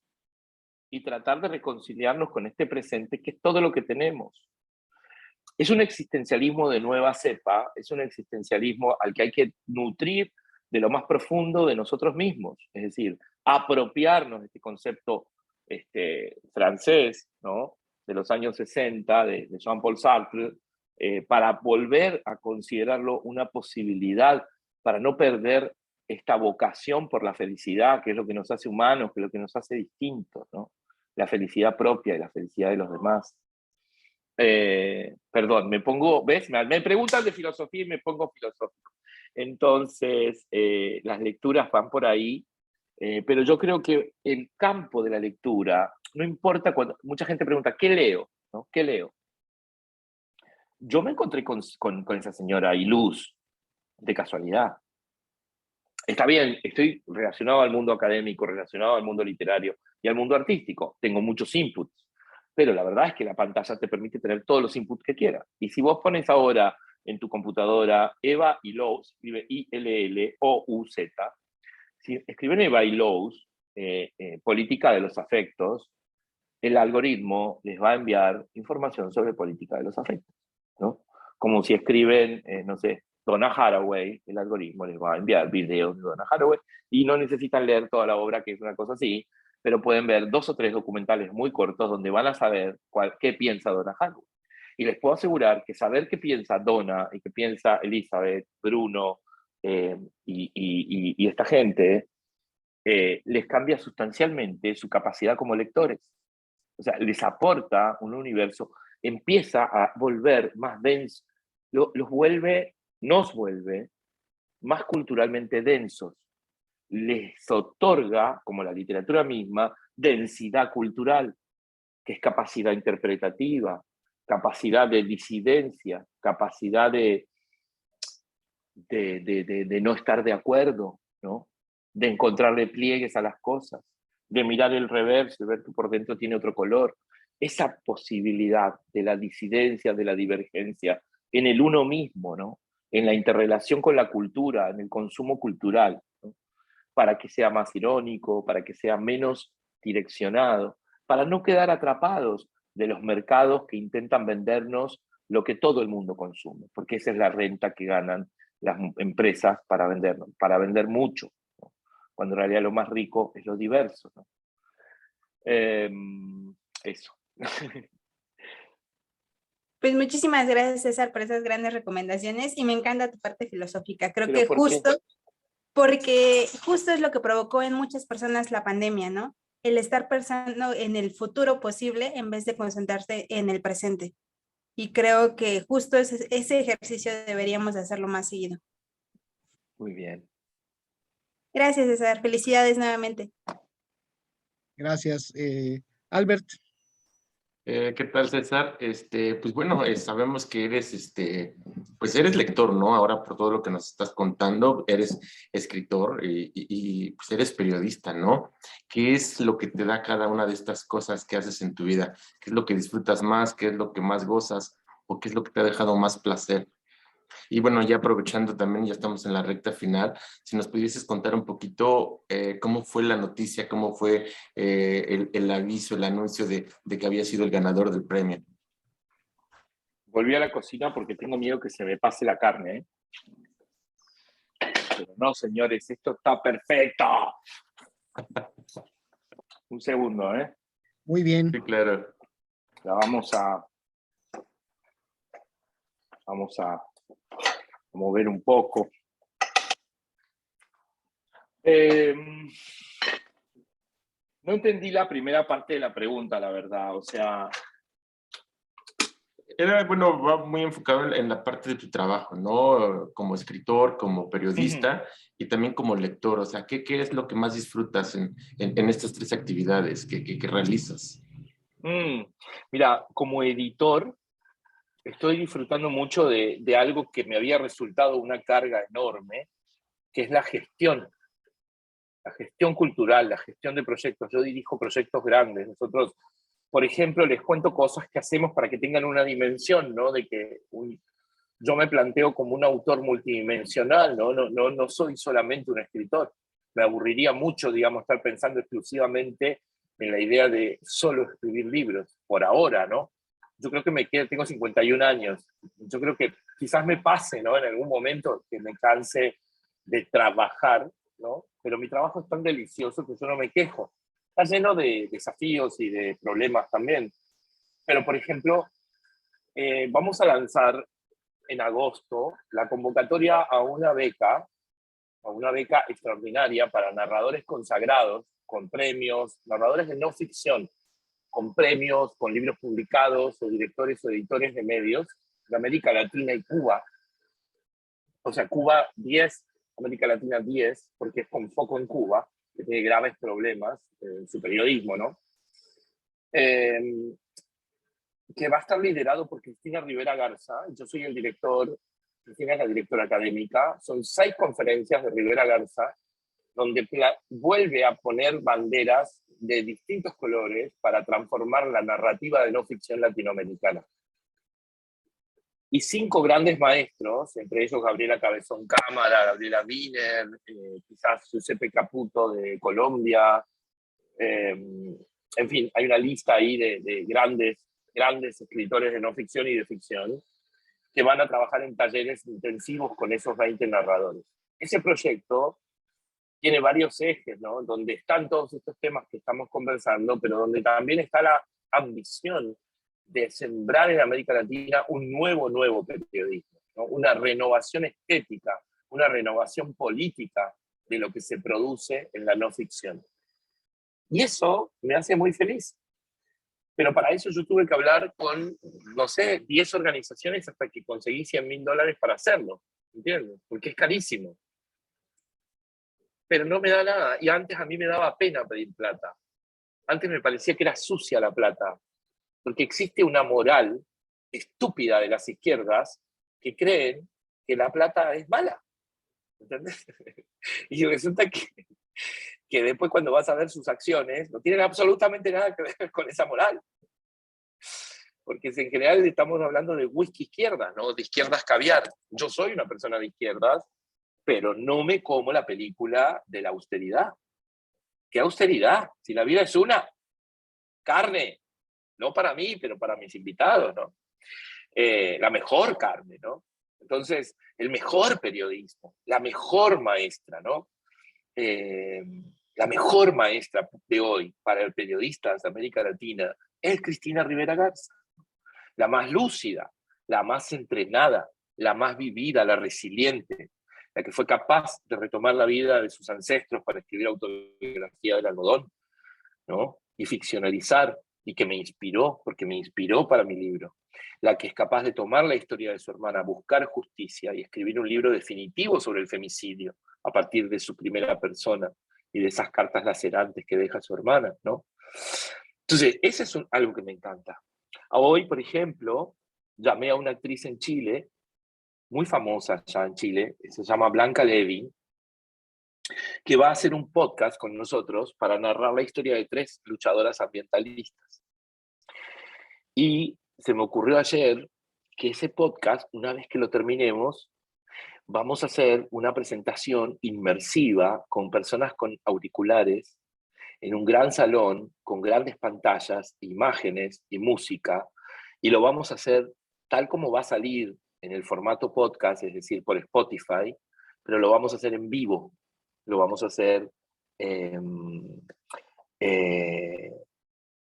y tratar de reconciliarnos con este presente, que es todo lo que tenemos. Es un existencialismo de nueva cepa, es un existencialismo al que hay que nutrir de lo más profundo de nosotros mismos, es decir, apropiarnos de este concepto francés, ¿no?, de los años 60, de Jean-Paul Sartre, para volver a considerarlo una posibilidad, para no perder esta vocación por la felicidad, que es lo que nos hace humanos, que es lo que nos hace distintos, ¿no? La felicidad propia y la felicidad de los demás. Perdón, me pongo, ¿ves? Me preguntan de filosofía y me pongo filosófico. Entonces, las lecturas van por ahí, pero yo creo que el campo de la lectura, no importa cuando, mucha gente pregunta, ¿qué leo? ¿No? ¿Qué leo? Yo me encontré con esa señora Iluz de casualidad. Está bien, estoy relacionado al mundo académico, relacionado al mundo literario y al mundo artístico. Tengo muchos inputs, pero la verdad es que la pantalla te permite tener todos los inputs que quieras. Y si vos pones ahora en tu computadora Eva Illouz, escribe I-L-L-O-U-Z, si escriben Eva Illouz, política de los afectos, el algoritmo les va a enviar información sobre política de los afectos, ¿no? Como si escriben, no sé, Donna Haraway, el algoritmo les va a enviar videos de Donna Haraway y no necesitan leer toda la obra, que es una cosa así, pero pueden ver 2 o 3 documentales muy cortos donde van a saber qué piensa Donna Haraway. Y les puedo asegurar que saber qué piensa Donna y qué piensa Elizabeth, Bruno y esta gente les cambia sustancialmente su capacidad como lectores. O sea, les aporta un universo empieza a volver más denso, nos vuelve más culturalmente densos. Les otorga, como la literatura misma, densidad cultural, que es capacidad interpretativa, capacidad de disidencia, capacidad de no estar de acuerdo, ¿no? De encontrarle pliegues a las cosas, de mirar el reverso y ver que por dentro tiene otro color. Esa posibilidad de la disidencia, de la divergencia, en el uno mismo, ¿no? En la interrelación con la cultura, en el consumo cultural, ¿no? Para que sea más irónico, para que sea menos direccionado, para no quedar atrapados de los mercados que intentan vendernos lo que todo el mundo consume, porque esa es la renta que ganan las empresas para vender mucho, ¿no? Cuando en realidad lo más rico es lo diverso, ¿no? Eso. Pues muchísimas gracias, César, por esas grandes recomendaciones y me encanta tu parte filosófica. Creo ¿Pero que por qué? porque justo es lo que provocó en muchas personas la pandemia, ¿no? El estar pensando en el futuro posible en vez de concentrarse en el presente. Y creo que justo ese ejercicio deberíamos hacerlo más seguido. Muy bien. Gracias, César. Felicidades nuevamente. Gracias. Albert. ¿Qué tal, César? Pues bueno, sabemos que eres, pues eres lector, ¿no? Ahora por todo lo que nos estás contando, eres escritor y pues eres periodista, ¿no? ¿Qué es lo que te da cada una de estas cosas que haces en tu vida? ¿Qué es lo que disfrutas más? ¿Qué es lo que más gozas? ¿O qué es lo que te ha dejado más placer? Y bueno, ya aprovechando también, ya estamos en la recta final, si nos pudieses contar un poquito cómo fue la noticia, cómo fue el aviso, el anuncio de que había sido el ganador del premio. Volví a la cocina porque tengo miedo que se me pase la carne, ¿eh? Pero no, señores, esto está perfecto. Un segundo, ¿eh? Muy bien. Sí, claro. La vamos a mover un poco. No entendí la primera parte de la pregunta, la verdad. O sea, Era, bueno, va muy enfocado en la parte de tu trabajo, ¿no? Como escritor, como periodista y también como lector. O sea, ¿qué es lo que más disfrutas en estas tres actividades que realizas? mira, como editor, estoy disfrutando mucho de algo que me había resultado una carga enorme, que es la gestión cultural, la gestión de proyectos. Yo dirijo proyectos grandes. Nosotros, por ejemplo, les cuento cosas que hacemos para que tengan una dimensión, ¿no? De que yo me planteo como un autor multidimensional, ¿no? No soy solamente un escritor. Me aburriría mucho, digamos, estar pensando exclusivamente en la idea de solo escribir libros, por ahora, ¿no? Yo creo que tengo 51 años. Yo creo que quizás me pase, ¿no? En algún momento que me canse de trabajar, ¿no? Pero mi trabajo es tan delicioso que yo no me quejo. Está lleno de desafíos y de problemas también. Pero, por ejemplo, vamos a lanzar en agosto la convocatoria a una beca extraordinaria para narradores consagrados, con premios, narradores de no ficción, con premios, con libros publicados, o directores o editores de medios de América Latina y Cuba. O sea, Cuba 10, América Latina 10, porque es con foco en Cuba, que tiene graves problemas en su periodismo, ¿no? Que va a estar liderado por Cristina Rivera Garza. Yo soy el director, Cristina es la directora académica. Son 6 conferencias de Rivera Garza, donde vuelve a poner banderas de distintos colores para transformar la narrativa de no ficción latinoamericana. Y 5 grandes maestros, entre ellos Gabriela Cabezón Cámara, Gabriela Wiener, quizás Giuseppe Caputo de Colombia. En fin, hay una lista ahí de grandes escritores de no ficción y de ficción que van a trabajar en talleres intensivos con esos 20 narradores. Ese proyecto tiene varios ejes, ¿no? Donde están todos estos temas que estamos conversando, pero donde también está la ambición de sembrar en América Latina un nuevo periodismo, ¿no? Una renovación estética, una renovación política de lo que se produce en la no ficción. Y eso me hace muy feliz. Pero para eso yo tuve que hablar con, no sé, 10 organizaciones hasta que conseguí $100.000 para hacerlo, ¿entiendes? Porque es carísimo. Pero no me da nada. Y antes a mí me daba pena pedir plata. Antes me parecía que era sucia la plata. Porque existe una moral estúpida de las izquierdas que creen que la plata es mala. ¿Entendés? Y resulta que después cuando vas a ver sus acciones, no tienen absolutamente nada que ver con esa moral. Porque en general estamos hablando de whisky izquierda, ¿no? De izquierdas caviar. Yo soy una persona de izquierdas, pero no me como la película de la austeridad. ¿Qué austeridad? Si la vida es una, carne, no para mí, pero para mis invitados, ¿no? La mejor carne, ¿no? Entonces, el mejor periodismo, la mejor maestra, ¿no? La mejor maestra de hoy para el periodista de América Latina es Cristina Rivera Garza. La más lúcida, la más entrenada, la más vivida, la resiliente, la que fue capaz de retomar la vida de sus ancestros para escribir Autobiografía del Algodón, ¿no? Y ficcionalizar, y que me inspiró, porque me inspiró para mi libro. La que es capaz de tomar la historia de su hermana, buscar justicia y escribir un libro definitivo sobre el femicidio a partir de su primera persona y de esas cartas lacerantes que deja su hermana, ¿no? Entonces, ese es algo que me encanta. Hoy, por ejemplo, llamé a una actriz en Chile, muy famosa ya en Chile, se llama Blanca Levin, que va a hacer un podcast con nosotros para narrar la historia de 3 luchadoras ambientalistas. Y se me ocurrió ayer que ese podcast, una vez que lo terminemos, vamos a hacer una presentación inmersiva con personas con auriculares en un gran salón con grandes pantallas, imágenes y música, y lo vamos a hacer tal como va a salir en el formato podcast, es decir, por Spotify, pero lo vamos a hacer en vivo, lo vamos a hacer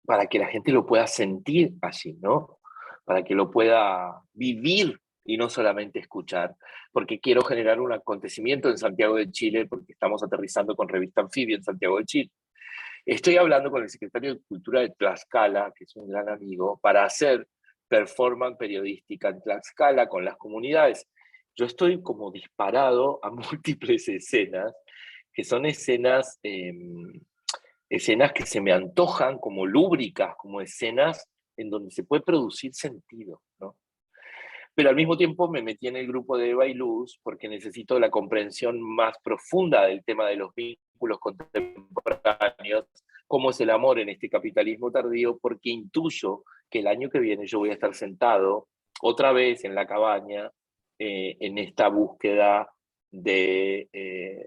para que la gente lo pueda sentir allí, ¿no? Para que lo pueda vivir y no solamente escuchar, porque quiero generar un acontecimiento en Santiago de Chile, porque estamos aterrizando con Revista Anfibia en Santiago de Chile. Estoy hablando con el secretario de Cultura de Tlaxcala, que es un gran amigo, para hacer performance periodística en Tlaxcala con las comunidades. Yo estoy como disparado a múltiples escenas, que son escenas que se me antojan como lúbricas, como escenas en donde se puede producir sentido, ¿no? Pero al mismo tiempo me metí en el grupo de Eva y Luz porque necesito la comprensión más profunda del tema de los vínculos contemporáneos, cómo es el amor en este capitalismo tardío, porque intuyo que el año que viene yo voy a estar sentado otra vez en la cabaña en esta búsqueda de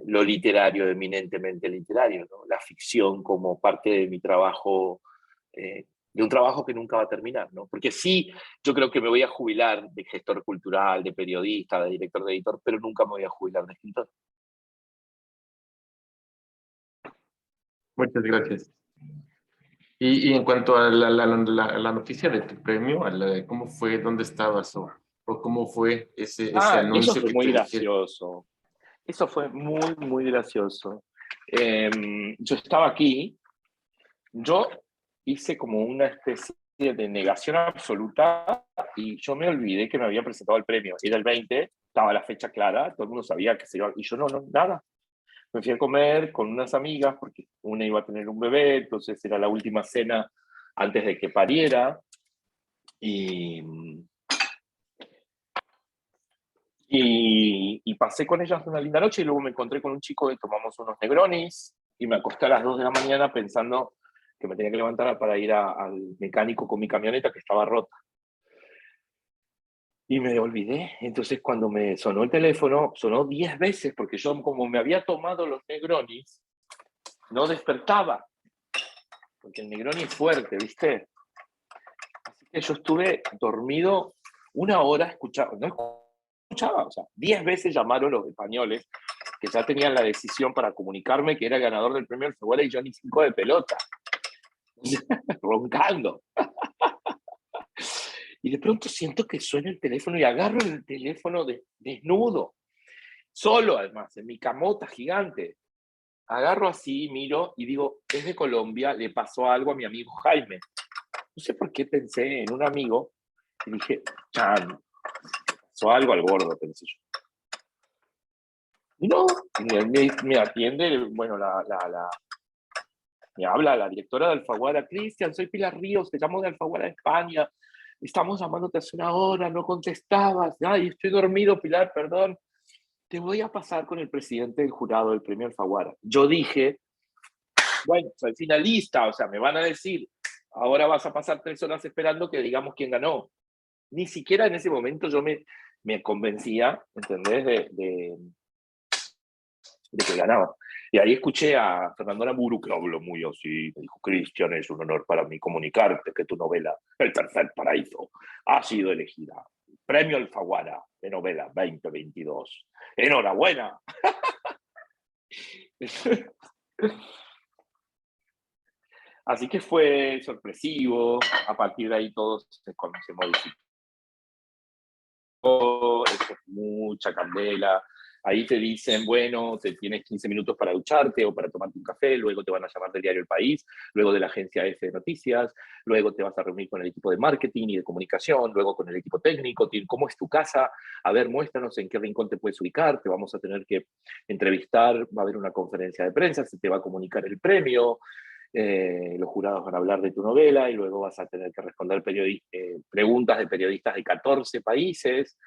lo literario, eminentemente literario, ¿no? La ficción como parte de mi trabajo, de un trabajo que nunca va a terminar, ¿no? Porque sí, yo creo que me voy a jubilar de gestor cultural, de periodista, de director de editor, pero nunca me voy a jubilar de escritor. Muchas gracias. Y en cuanto a la noticia de tu premio, ¿cómo fue? ¿Dónde estabas? ¿O cómo fue ese anuncio? Eso fue que muy te gracioso. Eso fue muy, muy gracioso. Yo estaba aquí, yo hice como una especie de negación absoluta y yo me olvidé que me había presentado el premio. Era el 20, estaba la fecha clara, todo el mundo sabía que se iba, y yo no, nada. Me fui a comer con unas amigas porque una iba a tener un bebé, entonces era la última cena antes de que pariera. Y pasé con ellas una linda noche y luego me encontré con un chico y tomamos unos Negronis y me acosté a las 2 de la mañana pensando que me tenía que levantar para ir al mecánico con mi camioneta que estaba rota. Y me olvidé. Entonces cuando me sonó el teléfono, sonó 10 veces porque yo como me había tomado los Negronis, no despertaba. Porque el Negroni es fuerte, ¿viste? Así que yo estuve dormido 1 hora escuchando, no escuchaba, o sea, 10 veces llamaron los españoles que ya tenían la decisión para comunicarme que era el ganador del premio Alfaguara y yo ni 5 de pelota. Roncando. Y de pronto siento que suena el teléfono y agarro el teléfono desnudo, solo además, en mi camota gigante. Agarro así, miro y digo, es de Colombia, le pasó algo a mi amigo Jaime. No sé por qué pensé en un amigo y dije, chan, pasó algo al gordo, pensé yo. Y no, y él me atiende, bueno, me habla la directora de Alfaguara: Cristian, soy Pilar Ríos, te llamo de Alfaguara, España, estamos llamándote hace una hora, no contestabas, ay, estoy dormido, Pilar, perdón, te voy a pasar con el presidente del jurado del premio Alfaguara. Yo dije, bueno, soy finalista, o sea, me van a decir, ahora vas a pasar 3 horas esperando que digamos quién ganó. Ni siquiera en ese momento yo me convencía, ¿entendés?, de que ganaba. Y ahí escuché a Fernando Aramburu, que habló muy así, me dijo: Cristian, es un honor para mí comunicarte que tu novela, El tercer paraíso, ha sido elegida Premio Alfaguara de Novela 2022. ¡Enhorabuena! Así que fue sorpresivo. A partir de ahí todo se modificó. Eso es mucha candela. Ahí te dicen, bueno, te tienes 15 minutos para ducharte o para tomarte un café, luego te van a llamar del diario El País, luego de la agencia F de Noticias, luego te vas a reunir con el equipo de marketing y de comunicación, luego con el equipo técnico, ¿cómo es tu casa? A ver, muéstranos en qué rincón te puedes ubicar, te vamos a tener que entrevistar, va a haber una conferencia de prensa, se te va a comunicar el premio, los jurados van a hablar de tu novela y luego vas a tener que responder preguntas de periodistas de 14 países.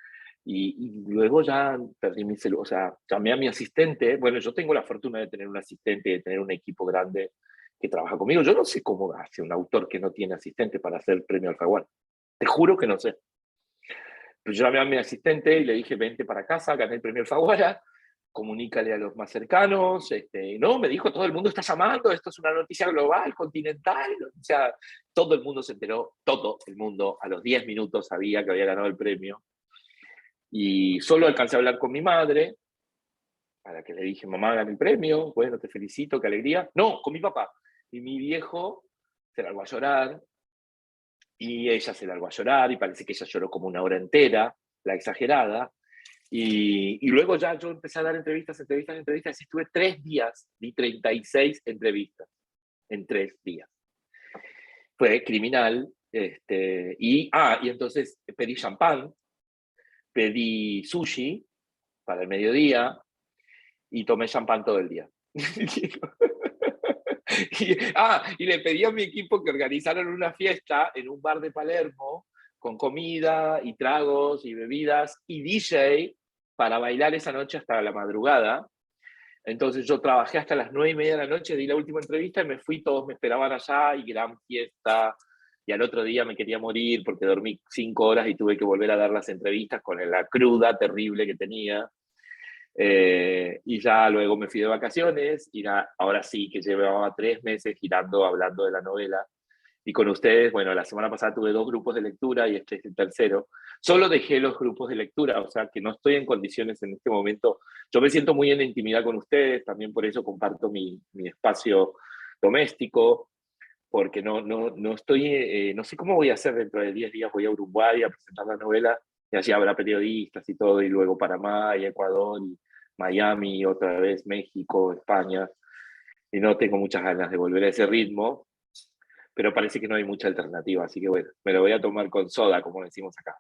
Y luego ya perdí mi celular, o sea, llamé a mi asistente. Bueno, yo tengo la fortuna de tener un asistente, de tener un equipo grande que trabaja conmigo. Yo no sé cómo hace un autor que no tiene asistente para hacer el premio Alfaguara. Te juro que no sé. Pero yo llamé a mi asistente y le dije, vente para casa, gané el premio Alfaguara, comunícale a los más cercanos. No, me dijo, todo el mundo está llamando, esto es una noticia global, continental. O sea, todo el mundo se enteró, todo el mundo a los 10 minutos sabía que había ganado el premio. Y solo alcancé a hablar con mi madre, a la que le dije, mamá, gané el premio, bueno, te felicito, qué alegría. No, con mi papá. Y mi viejo se largó a llorar, y ella se largó a llorar, y parece que ella lloró como una hora entera, la exagerada. Y luego ya yo empecé a dar entrevistas, y estuve 3 días, di 36 entrevistas en 3 días. Fue criminal, y entonces pedí champán, pedí sushi para el mediodía y tomé champán todo el día. Y le pedí a mi equipo que organizaran una fiesta en un bar de Palermo con comida y tragos y bebidas y DJ para bailar esa noche hasta la madrugada. Entonces yo trabajé hasta las 9:30 de la noche, di la última entrevista y me fui, todos me esperaban allá y gran fiesta. Y al otro día me quería morir porque dormí 5 horas y tuve que volver a dar las entrevistas con la cruda terrible que tenía. Y ya luego me fui de vacaciones y ahora sí que llevaba 3 meses girando, hablando de la novela. Y con ustedes, bueno, la semana pasada tuve 2 grupos de lectura y este es el tercero. Solo dejé los grupos de lectura, o sea que no estoy en condiciones en este momento. Yo me siento muy en la intimidad con ustedes, también por eso comparto mi espacio doméstico, porque no estoy, no sé cómo voy a hacer dentro de 10 días. Voy a Uruguay a presentar la novela y allí habrá periodistas y todo, y luego Panamá y Ecuador y Miami, y otra vez México, España, y no tengo muchas ganas de volver a ese ritmo, pero parece que no hay mucha alternativa, así que bueno, me lo voy a tomar con soda, como decimos acá.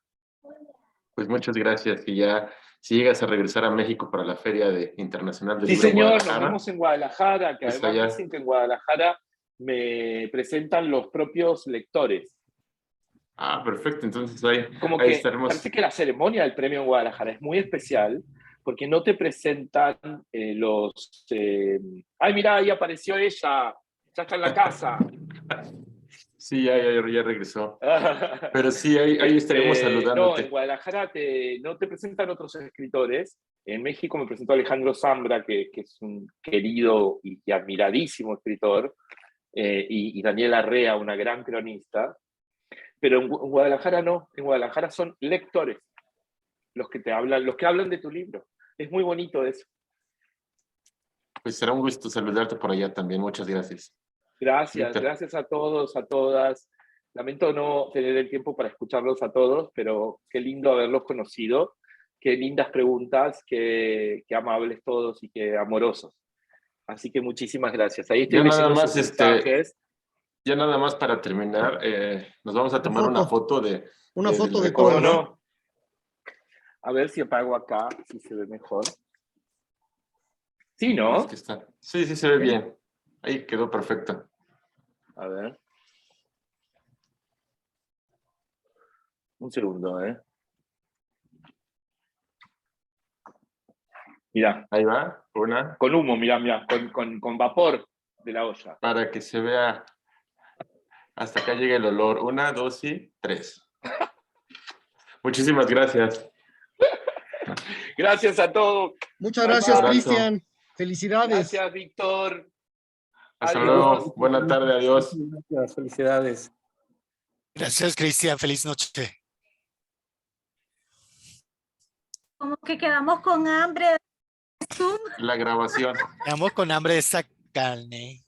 Pues muchas gracias, y ya si llegas a regresar a México para la Feria Internacional del Sí, Libro en señor, Guadalajara, nos vemos en Guadalajara, que pues además allá. dicen que en Guadalajara me presentan los propios lectores. Perfecto, entonces ahí Como que estaremos. Parece que la ceremonia del premio en Guadalajara es muy especial, porque no te presentan los... ¡Ay, mira, ahí apareció ella! ¡Ya está en la casa! Sí, ya regresó. Pero sí, ahí estaremos saludándote. No, en Guadalajara no te presentan otros escritores. En México me presentó Alejandro Zambra, que es un querido y admiradísimo escritor, y Daniel Arrea, una gran cronista. Pero en Guadalajara no, en Guadalajara son lectores los que te hablan, los que hablan de tu libro. Es muy bonito eso. Pues será un gusto saludarte por allá también. Muchas gracias. Gracias a todos, a todas. Lamento no tener el tiempo para escucharlos a todos, pero qué lindo haberlos conocido. Qué lindas preguntas, qué amables todos y qué amorosos. Así que muchísimas gracias. Ahí estoy Yo nada leyendo más, sus mensajes. Ya nada más para terminar, nos vamos a tomar una foto de... Una foto de ¿Cómo todo, ¿no? no? A ver si apago acá, si se ve mejor. Sí, ¿no? Es que está. Sí, sí se ve bien. Ahí quedó perfecto. A ver. Un segundo, ¿eh? Mira. Ahí va, una. Con humo, mira, con vapor de la olla. Para que se vea. Hasta acá llegue el olor. 1, 2 y 3. Muchísimas gracias. Gracias a todos. Muchas gracias, Abrazo. Cristian. Felicidades. Gracias, Víctor. Hasta Adiós. luego. Buena tarde. Adiós. Gracias, felicidades. Gracias, Cristian. Feliz noche. Como que quedamos con hambre. La grabación. Quedamos con hambre de esa carne.